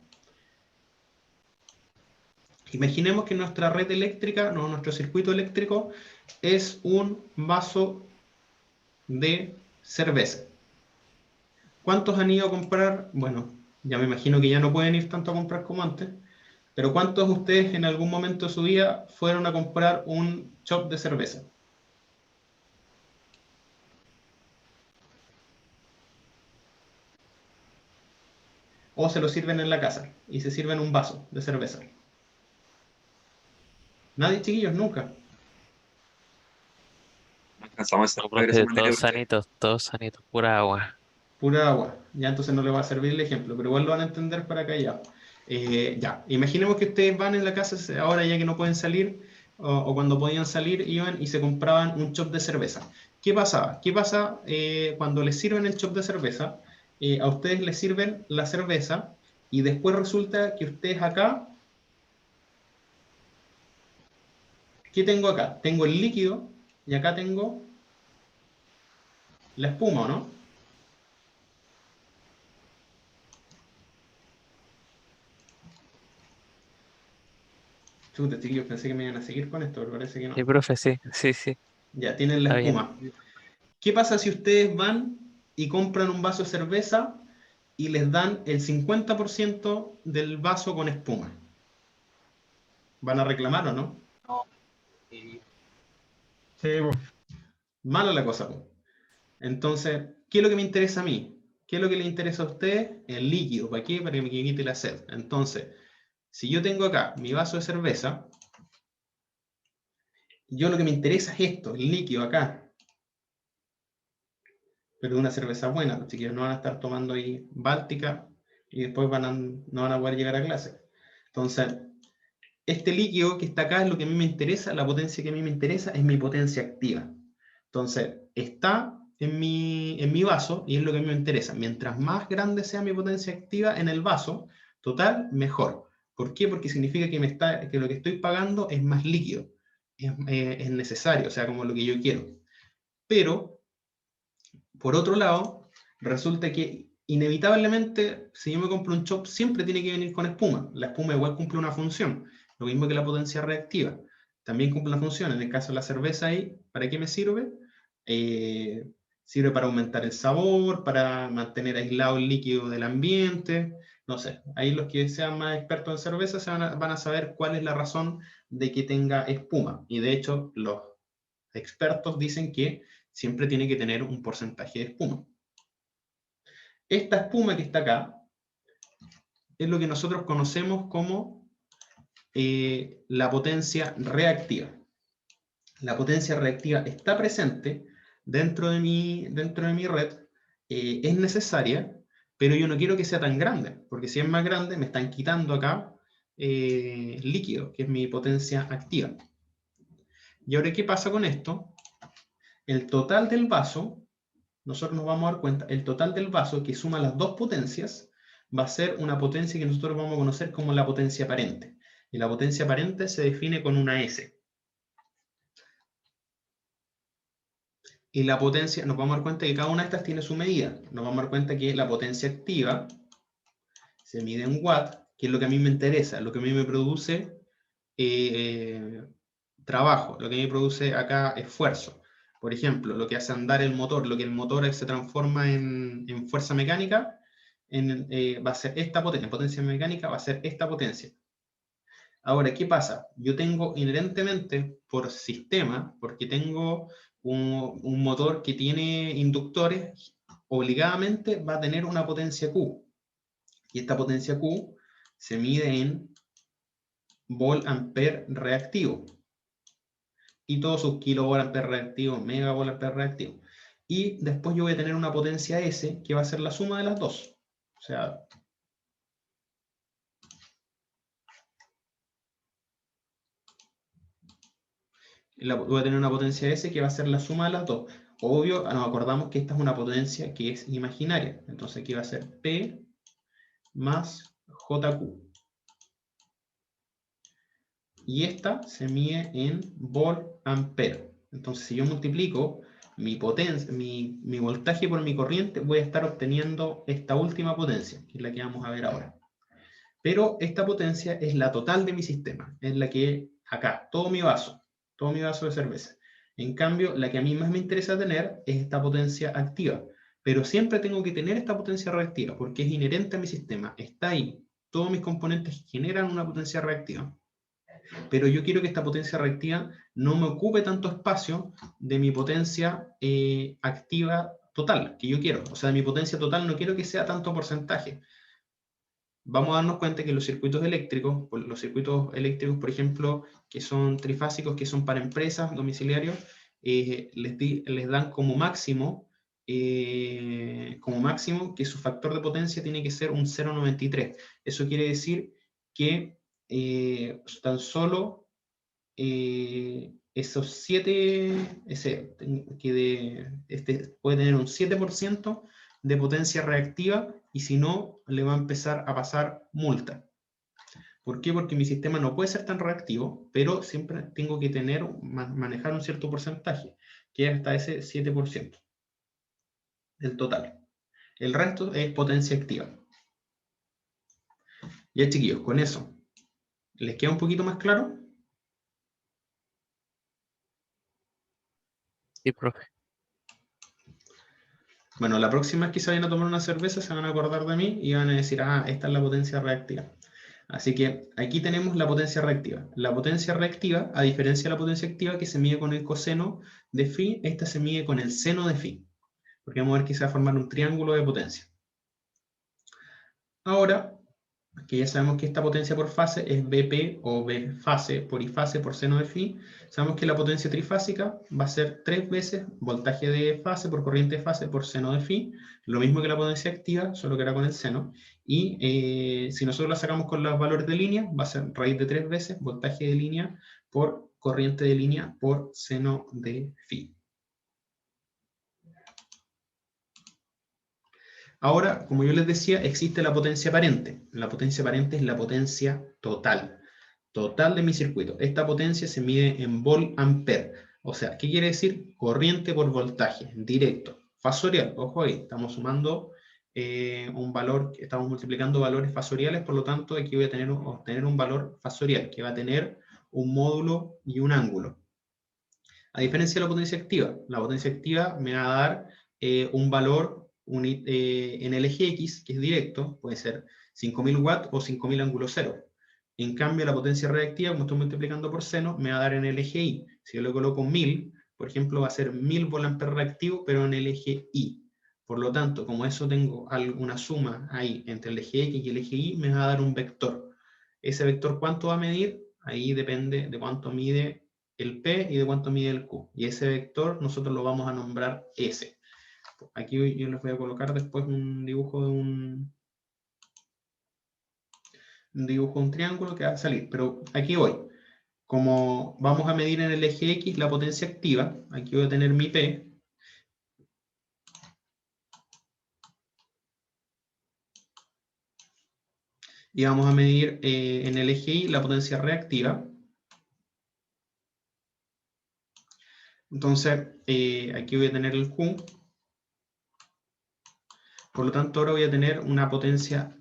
Imaginemos que nuestra red eléctrica, no, nuestro circuito eléctrico es un vaso de cerveza. ¿Cuántos han ido a comprar? Bueno, ya me imagino que ya no pueden ir tanto a comprar como antes, pero ¿cuántos de ustedes en algún momento de su vida fueron a comprar un shot de cerveza? O se lo sirven en la casa y se sirven un vaso de cerveza. Nadie, chiquillos, nunca. No alcanzamos a No, ver esa profe, manera usted. todos sanitos, pura agua. Pura agua. Ya entonces no le va a servir el ejemplo, pero igual lo van a entender para acá ya. Ya, imaginemos que ustedes van en la casa, ahora ya que no pueden salir, o cuando podían salir, iban y se compraban un chop de cerveza. ¿Qué pasaba? ¿Qué pasa cuando les sirven el chop de cerveza? A ustedes les sirven la cerveza y después resulta que ustedes acá, ¿qué tengo acá? Tengo el líquido y acá tengo la espuma, ¿no? Chuta, chiquillos, pensé que me iban a seguir con esto, pero parece que no. Sí, profe, sí. Ya, tienen la Está bien. espuma. ¿Qué pasa si ustedes van y compran un vaso de cerveza y les dan el 50% del vaso con espuma? ¿Van a reclamar o no? Sí, pues. Mala la cosa, pues. Entonces, ¿qué es lo que me interesa a mí? ¿Qué es lo que le interesa a ustedes? El líquido. ¿Para qué? Para que me quite la sed. Entonces, si yo tengo acá mi vaso de cerveza, yo lo que me interesa es esto, el líquido acá. Pero de una cerveza buena, los chiquillos no van a estar tomando ahí Báltica y después no van a poder llegar a clase. Entonces, este líquido que está acá es lo que a mí me interesa, la potencia que a mí me interesa es mi potencia activa. Entonces, está en mi vaso y es lo que a mí me interesa. Mientras más grande sea mi potencia activa en el vaso, total, mejor. ¿Por qué? Porque significa que lo que estoy pagando es más líquido, es necesario, o sea, como lo que yo quiero. Pero Por otro lado, resulta que inevitablemente, si yo me compro un chop, siempre tiene que venir con espuma. La espuma igual cumple una función, lo mismo que la potencia reactiva. También cumple una función. En el caso de la cerveza, ahí, ¿para qué me sirve? Sirve para aumentar el sabor, para mantener aislado el líquido del ambiente. No sé, ahí los que sean más expertos en cerveza van a saber cuál es la razón de que tenga espuma. Y de hecho, los expertos dicen que siempre tiene que tener un porcentaje de espuma. Esta espuma que está acá es lo que nosotros conocemos como la potencia reactiva. La potencia reactiva está presente dentro de mi red, es necesaria, pero yo no quiero que sea tan grande, porque si es más grande me están quitando acá líquido, que es mi potencia activa. Y ahora, ¿qué pasa con esto? El total del vaso, nosotros nos vamos a dar cuenta, el total del vaso que suma las dos potencias va a ser una potencia que nosotros vamos a conocer como la potencia aparente. Y la potencia aparente se define con una S. Y la potencia, nos vamos a dar cuenta que cada una de estas tiene su medida. Nos vamos a dar cuenta que la potencia activa se mide en watt, que es lo que a mí me interesa, lo que a mí me produce trabajo, lo que a mí me produce acá esfuerzo. Por ejemplo, lo que hace andar el motor, lo que el motor se transforma en fuerza mecánica, va a ser esta potencia, en potencia mecánica va a ser esta potencia. Ahora, ¿qué pasa? Yo tengo inherentemente, por sistema, porque tengo un motor que tiene inductores, obligadamente va a tener una potencia Q. Y esta potencia Q se mide en volt-ampere reactivo. Y todos sus kilovolt-ampere reactivos, megavolt-ampere reactivos. Y después yo voy a tener una potencia S, que va a ser la suma de las dos. O sea, voy a tener una potencia S que va a ser la suma de las dos. Obvio, nos acordamos que esta es una potencia que es imaginaria. Entonces aquí va a ser P más JQ. Y esta se mide en volt-ampere. Entonces, si yo multiplico mi voltaje por mi corriente, voy a estar obteniendo esta última potencia, que es la que vamos a ver ahora. Pero esta potencia es la total de mi sistema. Es la que, acá, todo mi vaso de cerveza. En cambio, la que a mí más me interesa tener es esta potencia activa. Pero siempre tengo que tener esta potencia reactiva, porque es inherente a mi sistema. Está ahí. Todos mis componentes generan una potencia reactiva. Pero yo quiero que esta potencia reactiva no me ocupe tanto espacio de mi potencia activa total, que yo quiero. O sea, de mi potencia total no quiero que sea tanto porcentaje. Vamos a darnos cuenta que los circuitos eléctricos, por ejemplo, que son trifásicos, que son para empresas, domiciliarios, les dan como máximo que su factor de potencia tiene que ser un 0,93. Eso quiere decir que tan solo esos 7, puede tener un 7% de potencia reactiva, y si no, le va a empezar a pasar multa. ¿Por qué? Porque mi sistema no puede ser tan reactivo, pero siempre tengo que manejar un cierto porcentaje, que es hasta ese 7% del total. El resto es potencia activa. Ya, chiquillos, con eso, ¿les queda un poquito más claro? Sí, profe. Bueno, la próxima vez que se vayan a tomar una cerveza se van a acordar de mí y van a decir, ah, esta es la potencia reactiva. Así que aquí tenemos la potencia reactiva. La potencia reactiva, a diferencia de la potencia activa que se mide con el coseno de phi, esta se mide con el seno de phi. Porque vamos a ver que se va a formar un triángulo de potencia. Ahora, que ya sabemos que esta potencia por fase es BP o B fase por I fase por seno de phi, sabemos que la potencia trifásica va a ser 3 veces voltaje de fase por corriente de fase por seno de phi, lo mismo que la potencia activa, solo que era con el seno, y si nosotros la sacamos con los valores de línea, va a ser raíz de 3 veces voltaje de línea por corriente de línea por seno de phi. Ahora, como yo les decía, existe la potencia aparente. La potencia aparente es la potencia total de mi circuito. Esta potencia se mide en volt-ampere. O sea, ¿qué quiere decir? Corriente por voltaje, directo. fasorial. Ojo ahí, estamos sumando un valor, estamos multiplicando valores fasoriales, por lo tanto aquí voy a obtener un valor fasorial que va a tener un módulo y un ángulo. A diferencia de la potencia activa me va a dar un valor en el eje X, que es directo, puede ser 5000 watts o 5000 ángulo cero. En cambio, la potencia reactiva, como estoy multiplicando por seno, me va a dar en el eje Y. Si yo le coloco 1000, por ejemplo, va a ser 1000 volamperes reactivo, pero en el eje Y. Por lo tanto, como eso tengo una suma ahí entre el eje X y el eje Y, me va a dar un vector. Ese vector, ¿cuánto va a medir? Ahí depende de cuánto mide el P y de cuánto mide el Q. Y ese vector nosotros lo vamos a nombrar S. Aquí yo les voy a colocar después un dibujo de un triángulo que va a salir. Pero aquí voy. Como vamos a medir en el eje X la potencia activa, aquí voy a tener mi P. Y vamos a medir en el eje Y la potencia reactiva. Entonces, aquí voy a tener el Q. Por lo tanto, ahora voy a tener una potencia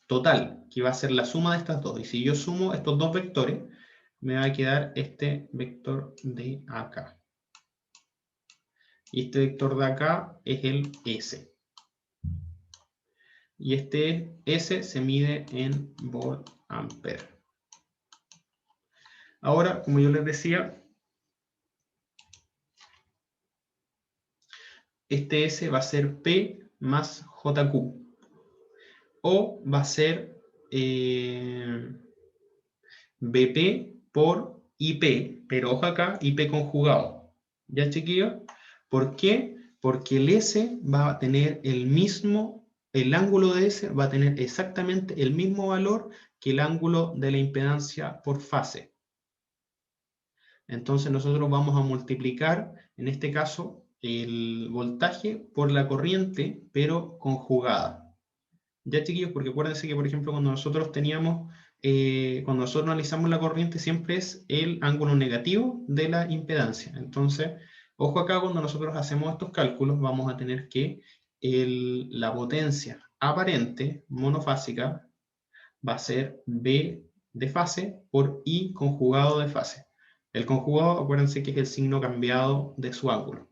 total, que va a ser la suma de estas dos. Y si yo sumo estos dos vectores, me va a quedar este vector de acá. Y este vector de acá es el S. Y este S se mide en volt ampere. Ahora, como yo les decía, este S va a ser P más JQ. O va a ser BP por IP, pero ojo acá, IP conjugado. ¿Ya, chiquillos? ¿Por qué? Porque el S va a tener el ángulo de S va a tener exactamente el mismo valor que el ángulo de la impedancia por fase. Entonces nosotros vamos a multiplicar, en este caso, el voltaje por la corriente, pero conjugada. Ya, chiquillos, porque acuérdense que, por ejemplo, cuando nosotros analizamos la corriente, siempre es el ángulo negativo de la impedancia. Entonces, ojo acá, cuando nosotros hacemos estos cálculos, vamos a tener que la potencia aparente monofásica va a ser B de fase por I conjugado de fase. El conjugado, acuérdense que es el signo cambiado de su ángulo.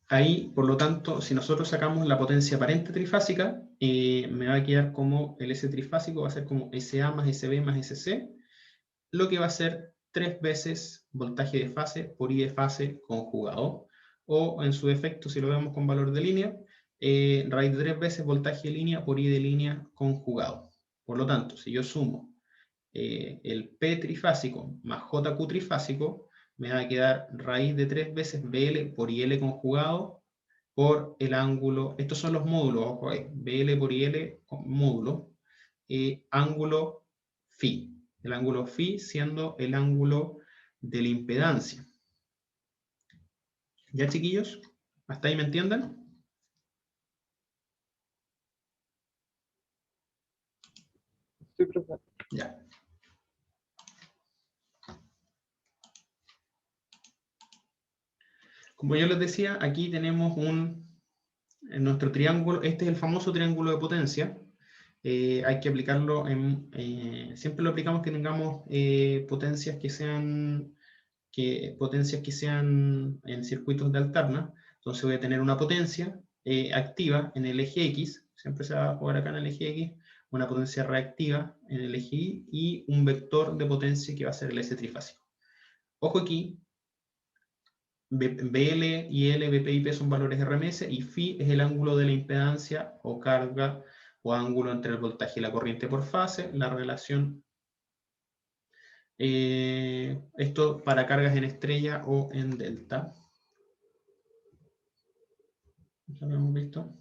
Ahí, por lo tanto, si nosotros sacamos la potencia aparente trifásica, me va a quedar como el S trifásico, va a ser como SA más SB más SC, lo que va a ser 3 veces voltaje de fase por I de fase conjugado, o en su defecto, si lo vemos con valor de línea, raíz de 3 veces voltaje de línea por I de línea conjugado. Por lo tanto, si yo sumo el P trifásico más JQ trifásico, me va a quedar raíz de 3 veces BL por IL conjugado por el ángulo, estos son los módulos, ojo ahí, BL por IL módulo, ángulo phi, el ángulo phi siendo el ángulo de la impedancia. ¿Ya, chiquillos? ¿Hasta ahí me entienden? Sí, profe. Ya. Como yo les decía, aquí tenemos en nuestro triángulo, este es el famoso triángulo de potencia. Hay que aplicarlo siempre lo aplicamos que tengamos potencias que sean en circuitos de alterna. Entonces voy a tener una potencia activa en el eje X, siempre se va a jugar acá en el eje X, una potencia reactiva en el eje Y y un vector de potencia que va a ser el S trifásico. Ojo aquí, BL y L, BP y P son valores RMS y phi es el ángulo de la impedancia o carga o ángulo entre el voltaje y la corriente por fase, la relación, esto para cargas en estrella o en delta. ¿Ya lo hemos visto?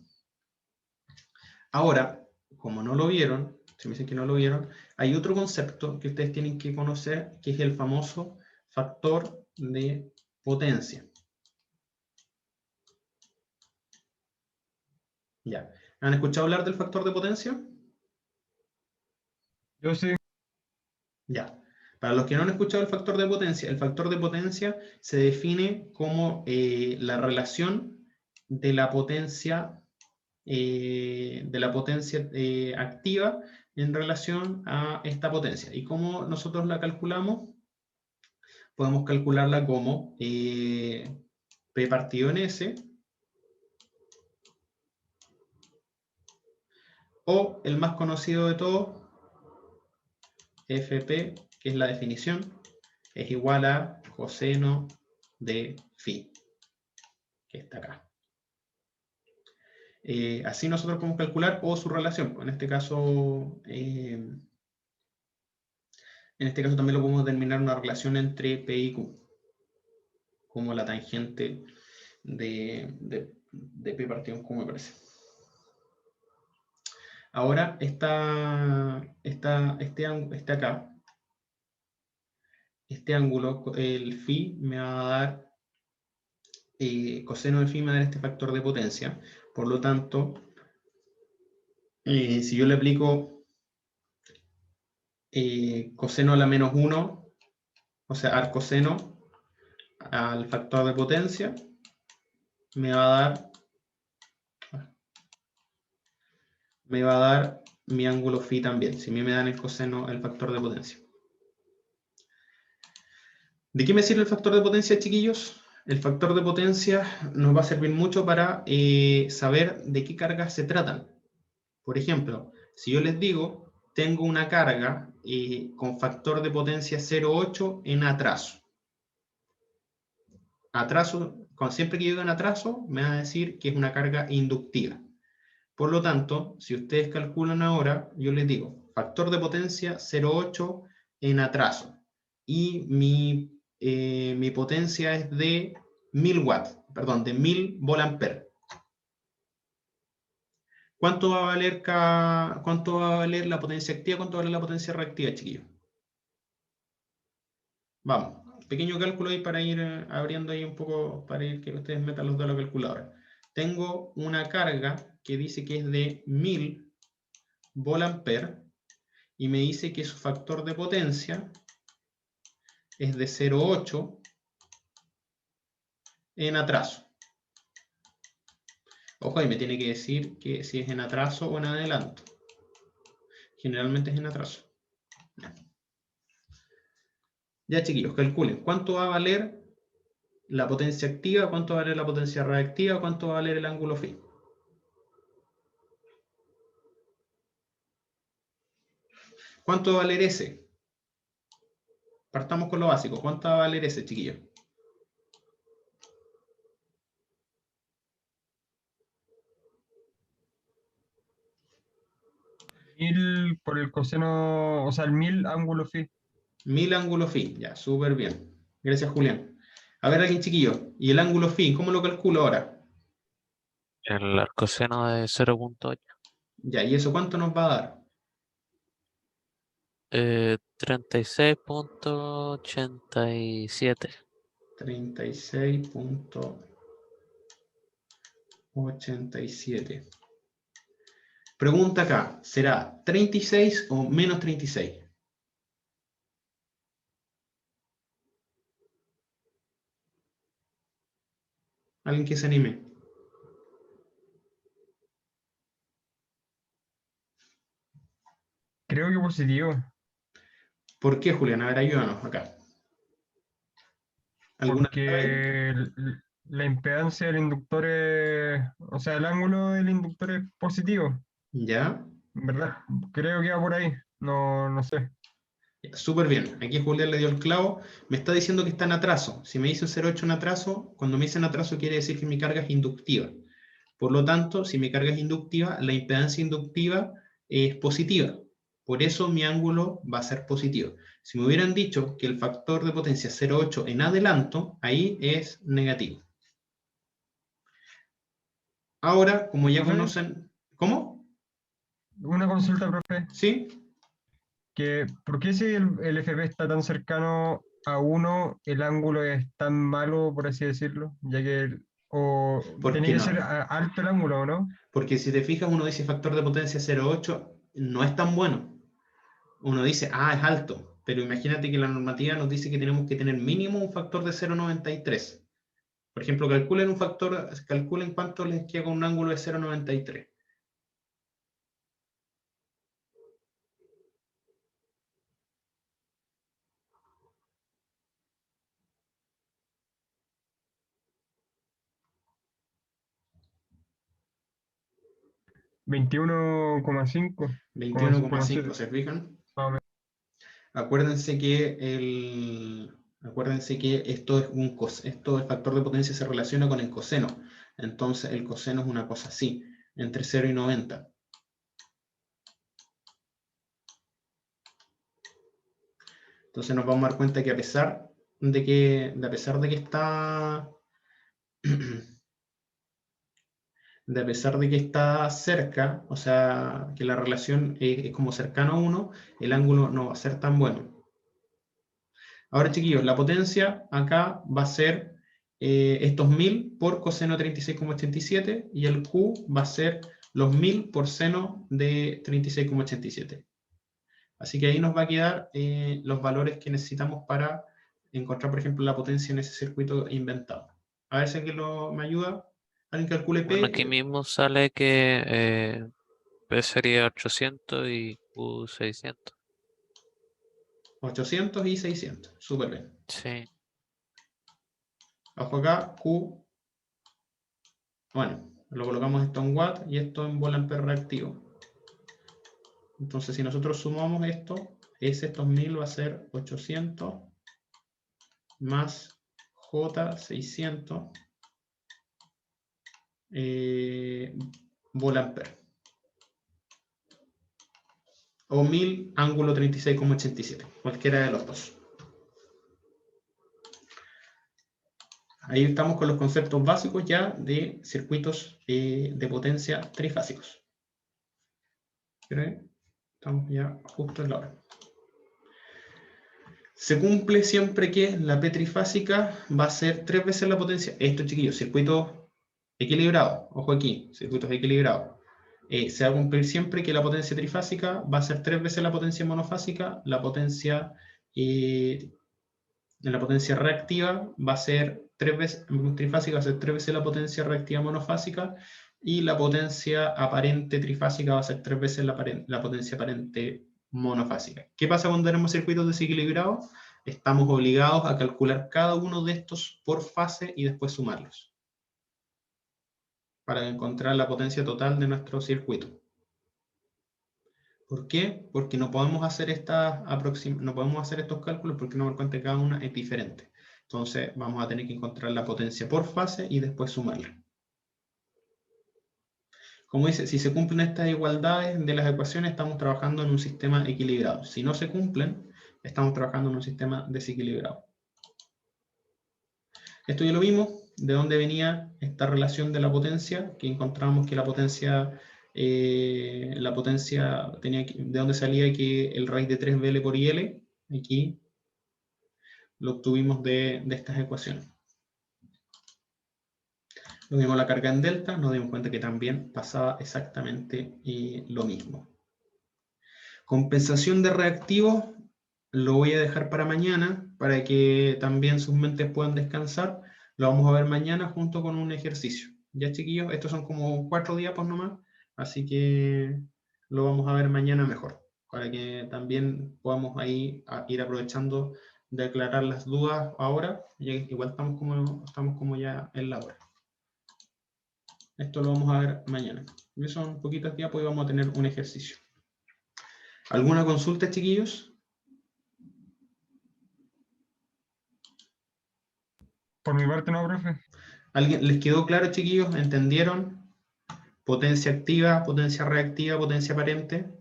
Ahora, como no lo vieron, si me dicen que no lo vieron, hay otro concepto que ustedes tienen que conocer, que es el famoso factor de potencia. Ya. ¿Han escuchado hablar del factor de potencia? Yo sí. Ya. Para los que no han escuchado el factor de potencia se define como la relación de la potencia activa en relación a esta potencia. ¿Y cómo nosotros la calculamos? Podemos calcularla como P partido en S, o el más conocido de todos, Fp, que es la definición, es igual a coseno de phi, que está acá. Así nosotros podemos calcular, o su relación. En este caso también lo podemos determinar una relación entre P y Q, como la tangente de P partido en Q, me parece. Ahora, este ángulo, el phi, me va a dar, coseno de phi me va a dar este factor de potencia. Por lo tanto, si yo le aplico coseno a la menos 1, o sea, arcoseno al factor de potencia, me va a dar mi ángulo phi también, si a mí me dan el coseno, el factor de potencia. ¿De qué me sirve el factor de potencia, chiquillos? El factor de potencia nos va a servir mucho para saber de qué cargas se tratan. Por ejemplo, si yo les digo, tengo una carga con factor de potencia 0,8 en atraso. Siempre que yo en atraso, me va a decir que es una carga inductiva. Por lo tanto, si ustedes calculan ahora, yo les digo, factor de potencia 0,8 en atraso. Y mi potencia es de 1000 watts, perdón, de 1000 volt-ampere. ¿Cuánto va a valer la potencia activa? ¿Cuánto va a valer la potencia reactiva, chiquillos? Vamos, pequeño cálculo ahí para ir abriendo ahí un poco, para ir que ustedes metan los datos a la calculadora. Tengo una carga que dice que es de 1000 volt-ampere y me dice que su factor de potencia es de 0,8 en atraso. Ojo, y me tiene que decir que si es en atraso o en adelanto. Generalmente es en atraso. Ya, chiquillos, calculen. ¿Cuánto va a valer la potencia activa? ¿Cuánto va a valer la potencia reactiva? ¿Cuánto va a valer el ángulo phi? ¿Cuánto va a valer ese? Partamos con lo básico. ¿Cuánto va a valer ese, chiquillos? Mil por el coseno, o sea, el 1000 ángulo phi. 1000 ángulo phi. Ya, súper bien. Gracias, Julián. A ver, alguien, chiquillo. ¿Y el ángulo phi? ¿Cómo lo calculo ahora? El arcoseno de 0,8. Ya, ¿y eso cuánto nos va a dar? 36,87. 36,87. Pregunta acá, ¿será 36 o menos 36? ¿Alguien que se anime? Creo que positivo. ¿Por qué, Julián? A ver, ayúdanos acá. ¿Alguna clave? Porque la impedancia del inductor es, o sea, el ángulo del inductor es positivo, ¿Ya? ¿verdad? Creo que va por ahí, no sé. Ya, súper bien. Aquí Julián le dio el clavo. Me está diciendo que está en atraso. Si me dice 0,8 en atraso, cuando me dicen atraso quiere decir que mi carga es inductiva. Por lo tanto, si mi carga es inductiva, la impedancia inductiva es positiva. Por eso mi ángulo va a ser positivo. Si me hubieran dicho que el factor de potencia es 0,8 en adelanto, ahí es negativo. Ahora, como ya ¿Profe? conocen... ¿Cómo? Una consulta, profe, ¿Sí? que ¿por qué si el FP está tan cercano a 1, el ángulo es tan malo, por así decirlo? Ya que, o ¿Por tiene qué que no? ser alto el ángulo, ¿no? Porque si te fijas, uno dice factor de potencia 0,8, no es tan bueno. Uno dice, ah, es alto, pero imagínate que la normativa nos dice que tenemos que tener mínimo un factor de 0,93. Por ejemplo, calculen cuánto les queda con un ángulo de 0,93. ¿21,5? 21,5, ¿se fijan? Más o menos. Acuérdense que esto el factor de potencia se relaciona con el coseno. Entonces el coseno es una cosa así, entre 0 y 90. Entonces nos vamos a dar cuenta que a pesar de que está cerca, o sea, que la relación es como cercano a 1, el ángulo no va a ser tan bueno. Ahora, chiquillos, la potencia acá va a ser estos 1000 por coseno de 36,87 y el Q va a ser los 1000 por seno de 36,87. Así que ahí nos va a quedar los valores que necesitamos para encontrar, por ejemplo, la potencia en ese circuito inventado. A ver si alguien me ayuda. ¿Alguien calcule P? Bueno, aquí mismo sale que P sería 800 y Q 600. 800 y 600. Súper bien. Sí. Ojo acá, Q. Bueno, lo colocamos esto en watt y esto en volt-ampere reactivo. Entonces, si nosotros sumamos esto, estos 1000 va a ser 800 más J 600 volt-ampere. O 1000 ángulo 36,87. Cualquiera de los dos. Ahí estamos con los conceptos básicos ya de circuitos de potencia trifásicos. Estamos ya justo en la hora. Se cumple siempre que la P trifásica va a ser 3 veces la potencia. Esto, chiquillos, circuito equilibrado. Ojo aquí, circuitos equilibrados. Se va a cumplir siempre que la potencia trifásica va a ser 3 veces la potencia monofásica. La potencia reactiva va a ser 3 veces, trifásica va a ser 3 veces la potencia reactiva monofásica. Y la potencia aparente trifásica va a ser 3 veces la potencia aparente monofásica. ¿Qué pasa cuando tenemos circuitos desequilibrados? Estamos obligados a calcular cada uno de estos por fase y después sumarlos para encontrar la potencia total de nuestro circuito. ¿Por qué? Porque no podemos hacer estos cálculos porque nos damos cuenta que cada una es diferente. Entonces vamos a tener que encontrar la potencia por fase y después sumarla. Como dice, si se cumplen estas igualdades de las ecuaciones, estamos trabajando en un sistema equilibrado. Si no se cumplen, estamos trabajando en un sistema desequilibrado. Esto ya lo vimos, de dónde venía esta relación de la potencia, que encontramos que la potencia tenía de dónde salía que el raíz de 3BL por IL, aquí lo obtuvimos de estas ecuaciones. Lo mismo la carga en delta, nos dimos cuenta que también pasaba exactamente lo mismo. Compensación de reactivos, lo voy a dejar para mañana, para que también sus mentes puedan descansar. Lo vamos a ver mañana junto con un ejercicio. Ya, chiquillos, estos son como 4 diapos nomás, así que lo vamos a ver mañana mejor, para que también podamos ahí ir aprovechando de aclarar las dudas ahora, ya que igual estamos como ya en la hora. Esto lo vamos a ver mañana. Son poquitos diapos y vamos a tener un ejercicio. ¿Alguna consulta, chiquillos? Por mi parte no, profe. ¿Les quedó claro, chiquillos? ¿Entendieron? Potencia activa, potencia reactiva, potencia aparente.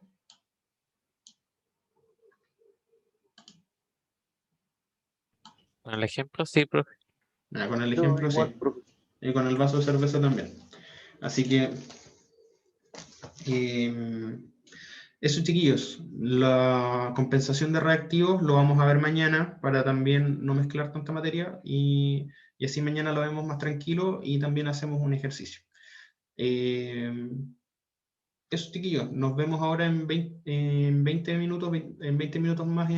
Con el ejemplo, sí, profe. Con el ejemplo, igual, sí. profe. Y con el vaso de cerveza también. Así que, eso, chiquillos. La compensación de reactivos lo vamos a ver mañana para también no mezclar tanta materia y así mañana lo vemos más tranquilo y también hacemos un ejercicio. eso, chiquillos, nos vemos ahora en 20 minutos, en 20 minutos más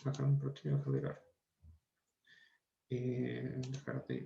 bajar un proteína acelerar. Dejar de